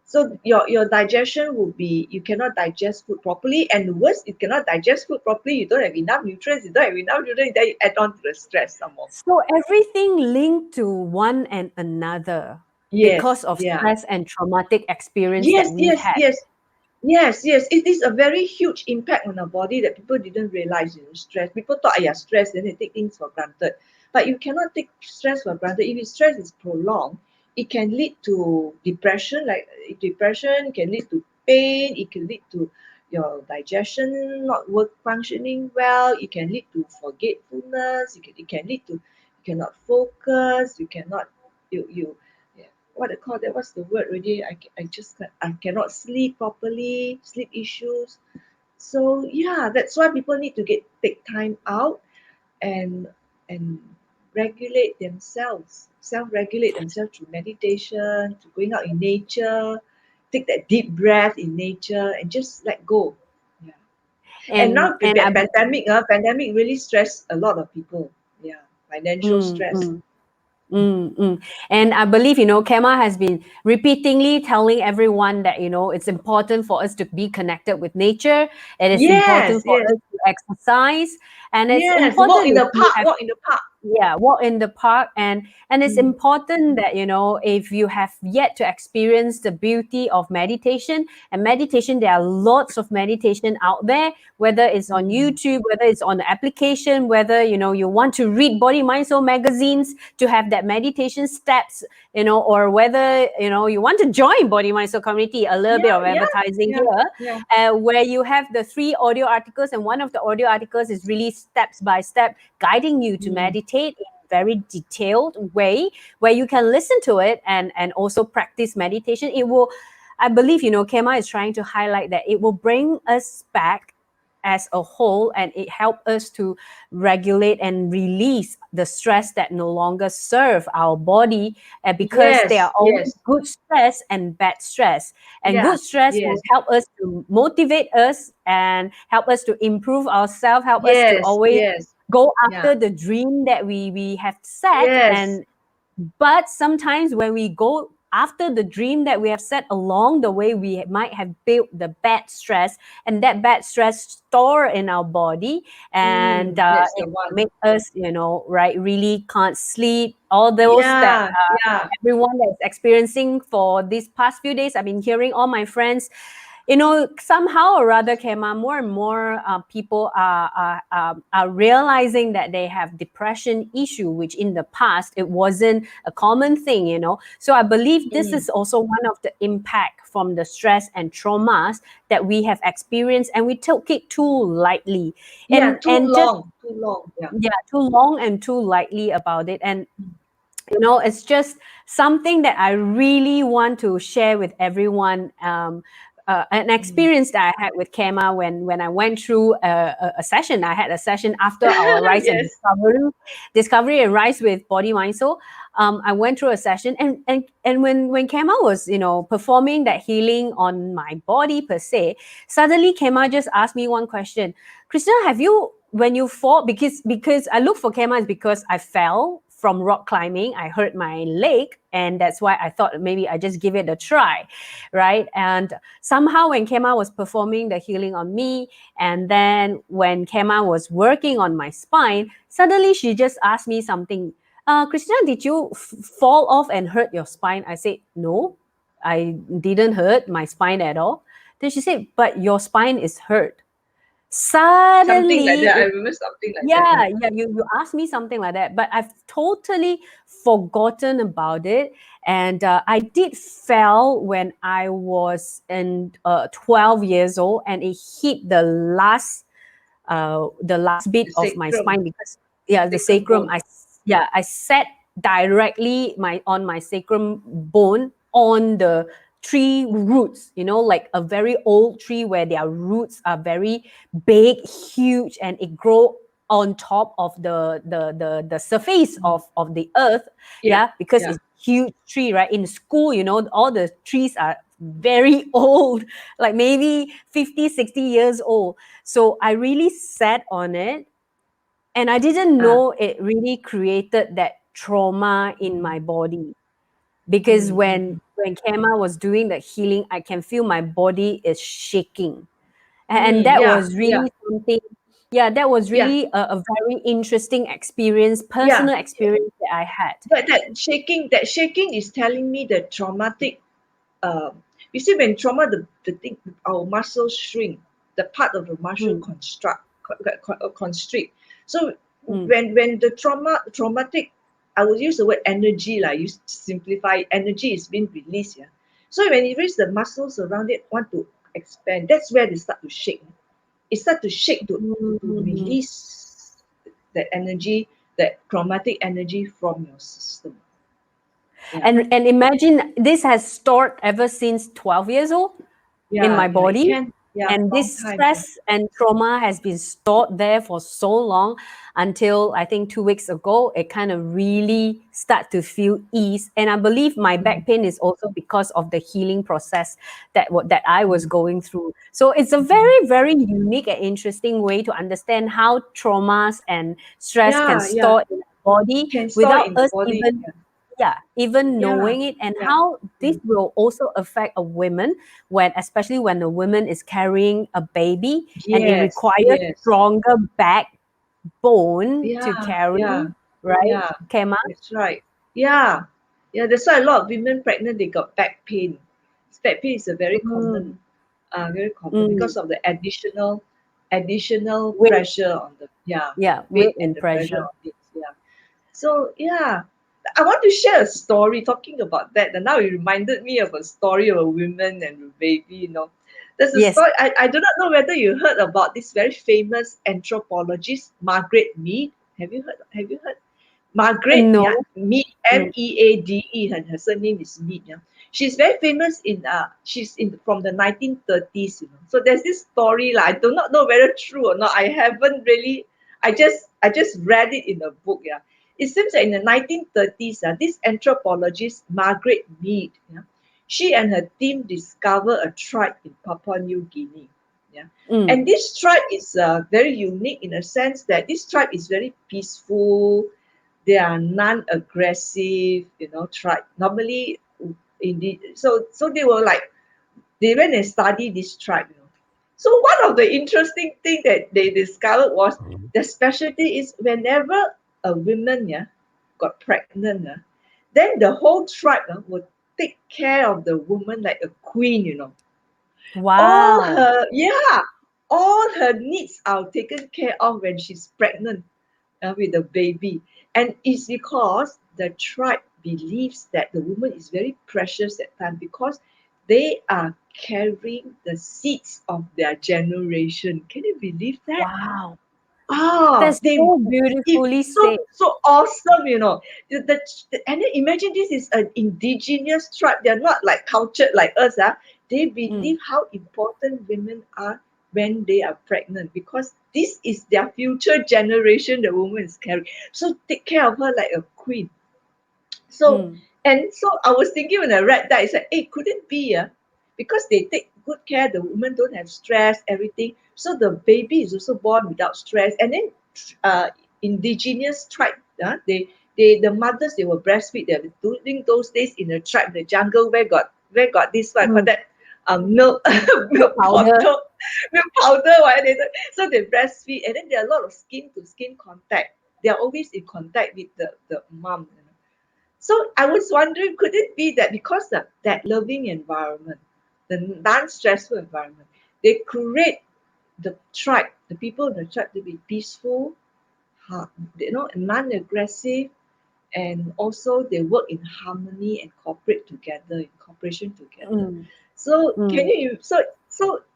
So your digestion will be, you cannot digest food properly, and worse, you cannot digest food properly. You don't have enough nutrients. You don't have enough nutrients. Then you add on to the stress some more. So everything linked to one and another Yes. because of Yeah. stress and traumatic experience that Yes. we Yes. had. Yes. Yes, yes, it is a very huge impact on our body that people didn't realize. Stress. People thought, yeah, stress, then they take things for granted. But you cannot take stress for granted. If stress is prolonged, it can lead to depression. Like depression can lead to pain. It can lead to your digestion not work functioning well. It can lead to forgetfulness. It can lead to you cannot focus. You cannot you what I call that? What's the word already? I cannot sleep properly, sleep issues. So yeah, that's why people need to take time out and and regulate themselves, self-regulate themselves through meditation, to going out in nature, take that deep breath in nature and just let go. Yeah. And And now the and I pandemic really stressed a lot of people. Yeah. Financial mm, stress. mm. Mm, mm. And I believe, Kema has been repeatedly telling everyone that, it's important for us to be connected with nature. It is Yes, important for yes. us to exercise. And it's Yes, walk important in if the you park, have, walk in the park. yeah, walk in the park. And it's Mm. important that, you know, if you have yet to experience the beauty of meditation, and meditation, there are lots of meditation out there, whether it's on YouTube, whether it's on the application, whether, you know, you want to read Body Mind Soul magazines to have that meditation steps, you know, or whether, you know, you want to join Body Mind Soul community, a little bit Yeah, of yeah, advertising yeah, here, yeah. where you have the 3 audio articles, and one of the audio articles is really steps by step guiding you to meditate in a very detailed way, where you can listen to it and also practice meditation. It will, I believe, you know, Khema is trying to highlight that it will bring us back as a whole, and it helps us to regulate and release the stress that no longer serve our body, because there are Yes, always yes, good stress and bad stress, and yeah, good stress will yes, help us to motivate us and help us to improve ourselves, help us to yes, always yes, go yeah, after the dream that we have set. yes. And but sometimes when we go after the dream that we have set, along the way we might have built the bad stress, and that bad stress store in our body, and That's the it one. make us, you know, right, really can't sleep. All those that Yeah, yeah. everyone that's experiencing for these past few days, I've been hearing all my friends, you know, somehow or rather, Kema, more and more people are realizing that they have depression issue, which in the past it wasn't a common thing, you know. So I believe this Mm. is also one of the impact from the stress and traumas that we have experienced, and we took it too lightly, Yeah, and just, too long. Yeah. yeah, too long and too lightly about it. And you know, it's just something that I really want to share with everyone. An Mm. experience that I had with Kema when I went through a session. I had a session after our Rise and Yes. Discovery and Rise with Body Mind Soul. I went through a session, and when Kema was, you know, performing that healing on my body per se, suddenly Kema just asked me one question: Christina, have you, when you fall, because I look for Kema is because I fell from rock climbing, I hurt my leg, and that's why I thought maybe I just give it a try, right? And somehow when Kema was performing the healing on me, and then when Kema was working on my spine, suddenly she just asked me something. Christina, did you fall off and hurt your spine? I said, no, I didn't hurt my spine at all. Then she said, but your spine is hurt. Something like Suddenly, that. I remember something like that. yeah, Yeah. yeah, you asked me something like that, but I've totally forgotten about it. And I did fell when I was in 12 years old, and it hit the last bit The of my sacrum, spine, because yeah, the sacrum sacrum. bone. I sat directly on my sacrum bone on the tree roots, you know, like a very old tree where their roots are very big, huge, and it grow on top of the surface Mm. of the earth. Yeah, Yeah, because yeah. it's huge tree, right? In school, you know, all the trees are very old, like maybe 50, 60 years old. So I really sat on it, and I didn't Ah. know it really created that trauma in Mm, my body. Because mm, mm, when Kema was doing the healing, I can feel my body is shaking. And that yeah, was yeah, really something, yeah, that was yeah, really a very interesting experience, yeah. personal experience that I had. But that shaking is telling me the traumatic. Uh, you see, when trauma, the thing, our muscles shrink, the part of the muscle Mm, constrict. So mm, when the traumatic, I would use the word energy, like you simplify, energy is being released. Yeah. So when it reaches the muscles around it want to expand, that's where they start to shake. It start to shake to mm. release that energy, that traumatic energy from your system. Yeah. And imagine this has stored ever since 12 years old in Yeah, my yeah, it body. can. Yeah, And long this time. Yeah. stress and trauma has been stored there for so long, until I think 2 weeks ago, it kind of really start to feel ease. And I believe my Mm, back pain is also because of the healing process that I was mm. going through. So it's a very, very unique and interesting way to understand how traumas and stress can Yeah, yeah. store in our body Can store without in the us body. even, yeah, even Yeah, knowing it, and yeah, how this mm, will also affect a woman, when, especially when the woman is carrying a baby, and it yes, requires yes. stronger back bone Yeah, to yeah, carry, right, yeah. Khema? That's right. Yeah, yeah. That's why a lot of women pregnant they got back pain. Back pain is a Mm, very common mm. because of the additional Weight, pressure on the yeah, weight weight and and the pressure pressure. on it. Yeah. So yeah, I want to share a story talking about that. And now it reminded me of a story of a woman and a baby. There's a Yes. story. I do not know whether you heard about this very famous anthropologist Margaret Mead. Have you heard? Margaret, yeah, No. Mead, Mm. Meade, and her surname is Mead. Yeah, she's very famous she's in from the 1930s. So there's this story I do not know whether true or not. I haven't really. I just read it in a book. Yeah, it seems that in the 1930s, this anthropologist Margaret Mead, yeah, she and her team discovered a tribe in Papua New Guinea. Yeah, Mm. and this tribe is very unique in a sense that this tribe is very peaceful. They are non-aggressive, tribe. Normally, in the so they were like they went and studied this tribe. So one of the interesting thing that they discovered was the specialty is whenever a woman, yeah, got pregnant, then the whole tribe would take care of the woman like a queen. All Wow. her yeah, all her needs are taken care of when she's pregnant with the baby. And it's because the tribe believes that the woman is very precious at time because they are carrying the seeds of their generation. Can you believe that? Wow. Ah, That's so beautifully said. so awesome. And then imagine this is an indigenous tribe. They're not like cultured like us. They Mm. believe how important women are when they are pregnant because this is their future generation. The woman is carrying, so take care of her like a queen. So Mm. so I was thinking when I read that, I said, hey, could it be because they take good care, the women don't have stress, everything. So the baby is also born without stress. And then uh, indigenous tribe, the mothers they will breastfeed them during those days in the tribe, the jungle where got this what I call Mm. that milk Milk milk powder. powder milk powder so they breastfeed and then there are a lot of skin to skin contact. They are always in contact with the mom. So I was wondering, could it be that because of that loving environment, the non-stressful environment, they create the tribe, the people in the tribe to be peaceful, non-aggressive, and also they work in harmony and cooperate together, in cooperation together. Mm. So can Mm. you so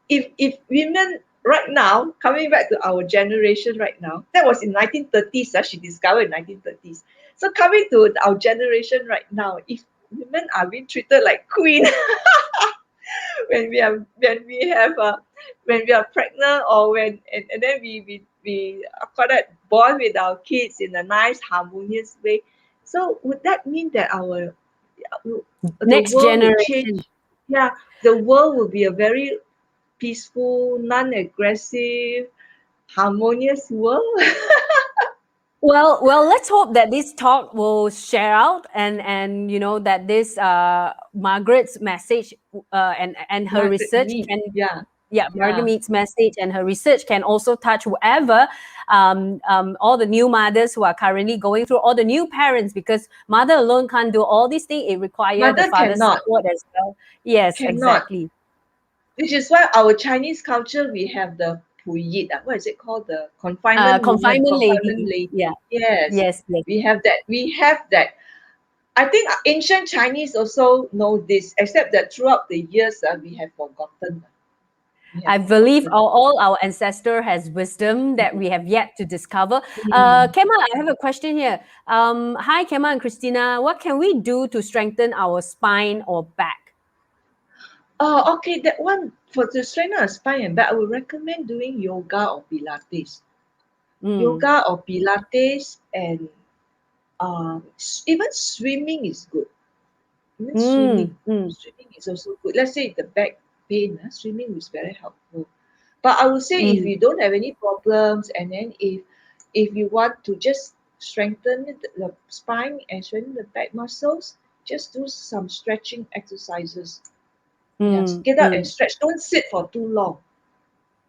if women right now coming back to our generation right now, that was in 1930s. She discovered in 1930s. So coming to our generation right now, if women are being treated like queen when we are pregnant or and then we call that born with our kids in a nice harmonious way. So would that mean that the Next world will change? generation. Yeah, the world will be a very peaceful, non-aggressive, harmonious world. Well, let's hope that this talk will share out and that this Margaret's message and her Margaret research Mead. can, Yeah, yeah, Margaret yeah. Mead's message and her research can also touch whoever, all the new mothers who are currently going through, all the new parents, because mother alone can't do all these things. It requires the Mother father's cannot, support as well. Yes, cannot. exactly. Which is why our Chinese culture we have the Puyit. What is it called? The confinement woman, Confinement confinement lady. Yeah. lady. Yes, Yes. Yes. we have that. We have that. I think ancient Chinese also know this, except that throughout the years we have forgotten. We have I believe forgotten. all our ancestor has wisdom that we have yet to discover. Mm. Kema, I have a question here. Hi, Kema and Christina. What can we do to strengthen our spine or back? Oh, okay. That one for the strengthen of spine and back, I would recommend doing yoga or Pilates. Mm, Yoga or Pilates and even swimming is good. Even mm, mm, swimming is also good. Let's say the back pain, swimming is very helpful. But I would say if mm, you don't have any problems, and then if you want to just strengthen the spine and strengthen the back muscles, just do some stretching exercises. Yes, mm, get up and mm, stretch. Don't sit for too long.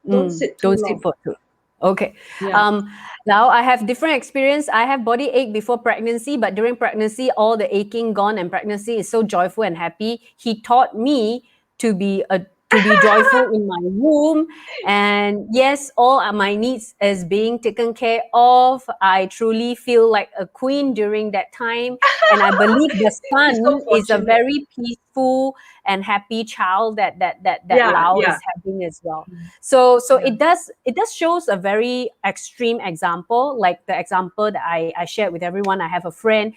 Don't mm. sit too Don't sit long. for too. Okay. Yeah. Um, Now I have different experience. I have body ache before pregnancy, but during pregnancy, all the aching gone, and pregnancy is so joyful and happy. He taught me to be a to be joyful in my womb, and yes, all my needs is being taken care of. I truly feel like a queen during that time, and I believe the It's so son is a fortunate. very peaceful and happy child that Yeah, Lao yeah, is having as well. So yeah. it does shows a very extreme example, like the example that I shared with everyone. I have a friend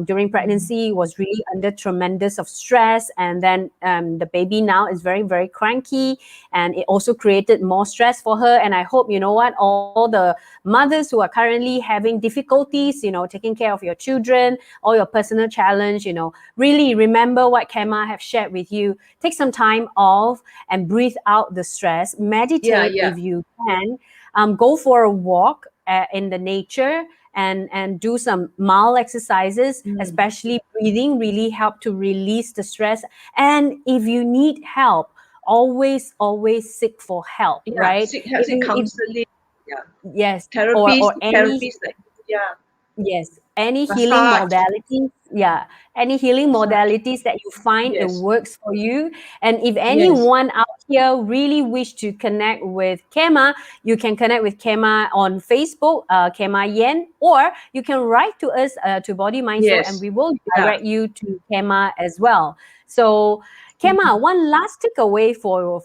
during Mm. pregnancy was really under tremendous of stress, and then the baby now is very very cranky, and it also created more stress for her. And I hope, you know what, all the mothers who are currently having difficulties, taking care of your children or your personal challenge, really remember what Kema have shared with you. Take some time off and breathe out the stress. Yeah, Meditate yeah. if you can. Go for a walk in the nature, and do some mild exercises, Mm. especially breathing really help to release the stress. And if you need help, always seek for help, Yeah, right? seek If seek you if counseling. Yeah, Yes, therapies, or any. therapies like, yeah, Yes, any healing massage, modalities, yeah, any healing massage. modalities that you find it Yes, works for you. And if yes, anyone out here really wish to connect with Khema, you can connect with Khema on Facebook, Khema Yen, or you can write to us to Body Mind Soul, and yes, we will yeah. direct you to Khema as well. So, Khema, Mhm. one last takeaway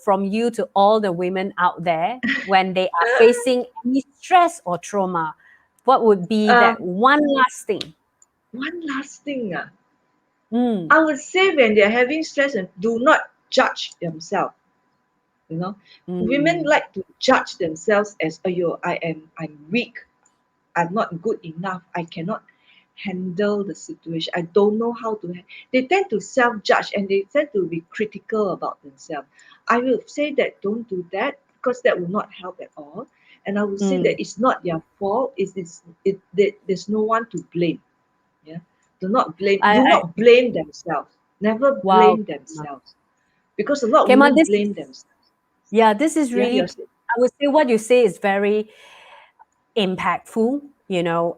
from you to all the women out there when they are facing any stress or trauma. What would be that Um, one last thing? one last thing. Mm, I would say when they're having stress and do not judge themselves. You know, women mm, like to judge themselves as, "Ayo, I'm weak. I'm not good enough. I cannot handle the situation. I don't know how to." They tend to self-judge and they tend to be critical about themselves. I will say that don't do that, because that will not help at all. And I will say mm. that it's not their fault. There's no one to blame. Yeah, do not blame. Do I not blame themselves. Never Wow, blame themselves, because a lot of Kema, women this is blame themselves. yeah, this is Yeah, really. yes. I would say what you say is very impactful. Yeah,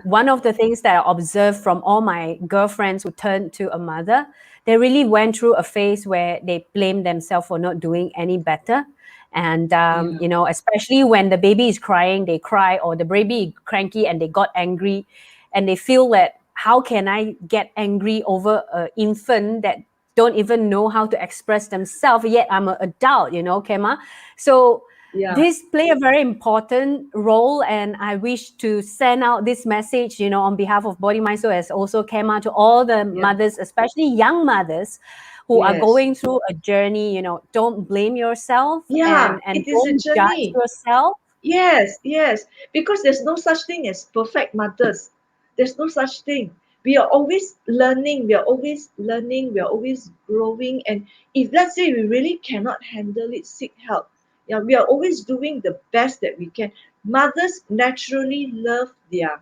One of the things that I observed from all my girlfriends who turned to a mother, they really went through a phase where they blamed themselves for not doing any better. And, yeah, especially when the baby is crying, they cry, or the baby is cranky and they got angry, and they feel that how can I get angry over an infant that don't even know how to express themselves, yet I'm an adult, Kema. So yeah, this play a very important role, and I wish to send out this message, on behalf of Body Mind Soul, as also came out to all the yeah. mothers, especially young mothers who are Yes. going through a journey. Don't blame yourself, Yeah, and it is a don't judge journey. yourself. Yes, yes. Because there's no such thing as perfect mothers. There's no such thing. We are always learning. We are always learning. We are always growing. And if let's say we really cannot handle it, seek help. Yeah, we are always doing the best that we can. Mothers naturally love their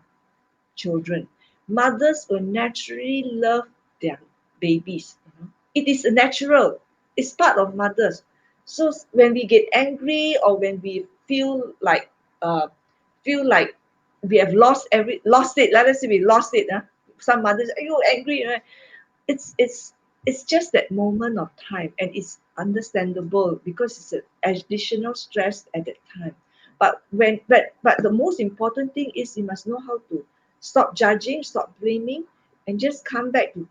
children. Mothers will naturally love their babies. It is natural. It's part of mothers. So when we get angry, or when we uh, feel like we have lost it. Let us say we lost it. Some mothers, are you angry? It's just that moment of time, and it's understandable because it's an additional stress at that time. But the most important thing is we must know how to stop judging, stop blaming, and just come back to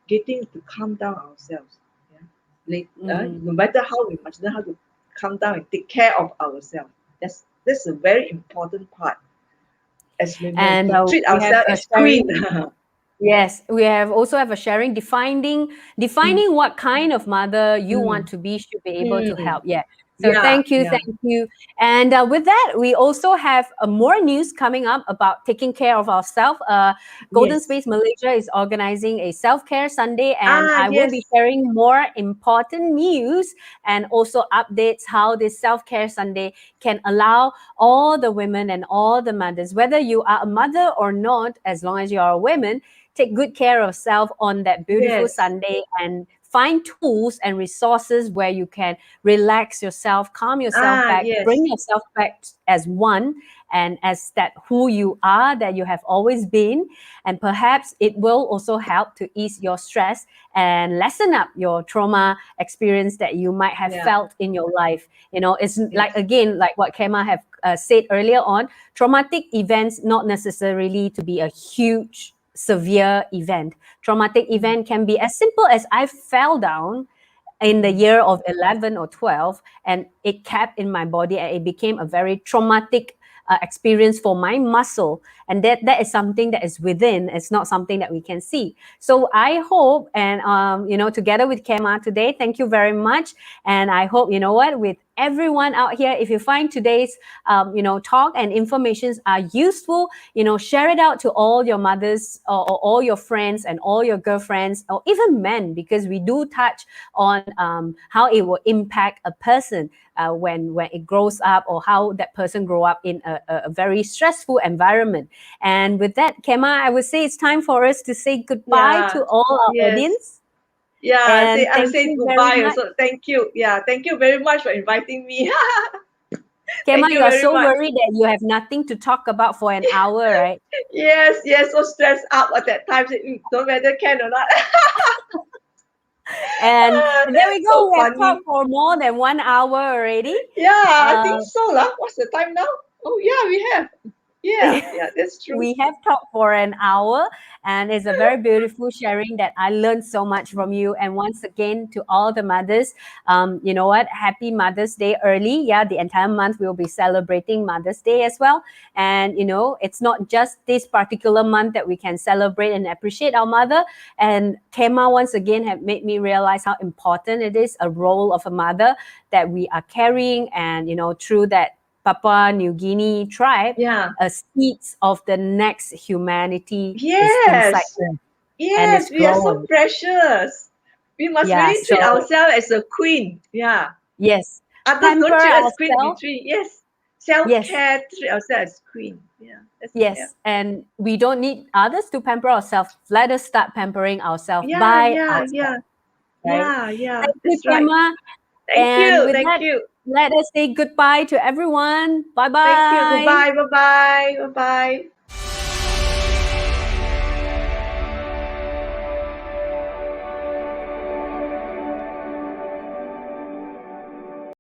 getting to calm down ourselves. Yeah, Mhm. no matter how, we must know how to calm down and take care of ourselves. That's a very important part as women, And to treat we have ourselves a as queen. sharing. Yes, we have also have a sharing, Mm, defining what kind of mother you want mm, to be should be able to mm. help. Yeah. So Yeah, thank yeah. you. And with that, we also have more news coming up about taking care of ourselves. Golden Yes. Space Malaysia is organizing a self-care Sunday, and I will be Yes. sharing more important news and also updates how this self-care Sunday can allow all the women and all the mothers, whether you are a mother or not, as long as you are a woman, take good care of self on that beautiful Yes. Sunday and find tools and resources where you can relax yourself, calm yourself back, bring Yes. yourself back as one and as that who you are, that you have always been. And perhaps it will also help to ease your stress and lessen up your trauma experience that you might have Yeah. felt in your life. You know, it's like, Yes. again, like what Khema have said earlier on, traumatic events not necessarily to be a huge severe event. Traumatic event can be as simple as I fell down in the year of 11 or 12, and it kept in my body, and it became a very traumatic experience for my muscle. And that is something that is within. It's not something that we can see. So I hope, and together with Khema today, thank you very much. And I hope, with everyone out here, if you find today's talk and informations are useful, share it out to all your mothers, or all your friends and all your girlfriends, or even men, because we do touch on how it will impact a person when it grows up, or how that person grow up in a very stressful environment. And with that, Khema, I would say it's time for us to say goodbye Yeah. to all our Yes. audience. Yeah. And I'm thank saying you very goodbye much. also. Thank you. Yeah. Thank you very much for inviting me. Khema, Thank you you are very so much. worried that you have nothing to talk about for an hour, right? Yes. Yes. So stressed out at that time. Say, don't whether can or not. And there we go. So We have funny. talked for more than 1 hour already. Yeah. I Uh, think so lah. What's the time now? Oh yeah, we have. Yeah. Yeah. That's true. we have talked for an hour, and it's a very beautiful sharing that I learned so much from you. And once again, to all the mothers, you know what? Happy Mother's Day early. Yeah, the entire month we'll be celebrating Mother's Day as well. And it's not just this particular month that we can celebrate and appreciate our mother. And Khema once again have made me realize how important it is, a role of a mother that we are carrying, and through that Papua New Guinea tribe, Yeah. seeds of the next humanity is inside Yes. us, and Yes. it's We are so growing. precious. We must Yeah, really treat so ourselves as a queen. Yeah. yes, Others pamper don't treat us queen. We ourselves. treat, yes. Self Yes, care, treat ourselves as queen. Yeah. That's, yeah. yes, and we don't need others to pamper ourselves. Let us start pampering ourselves Yeah. by Yeah. Yeah. ourselves, right? Yeah. Yeah. Thank you, That's right. Khema. Thank And you. with Thank that, you. let us say goodbye to everyone. Bye Thank you. bye. Goodbye. Bye bye. Bye bye.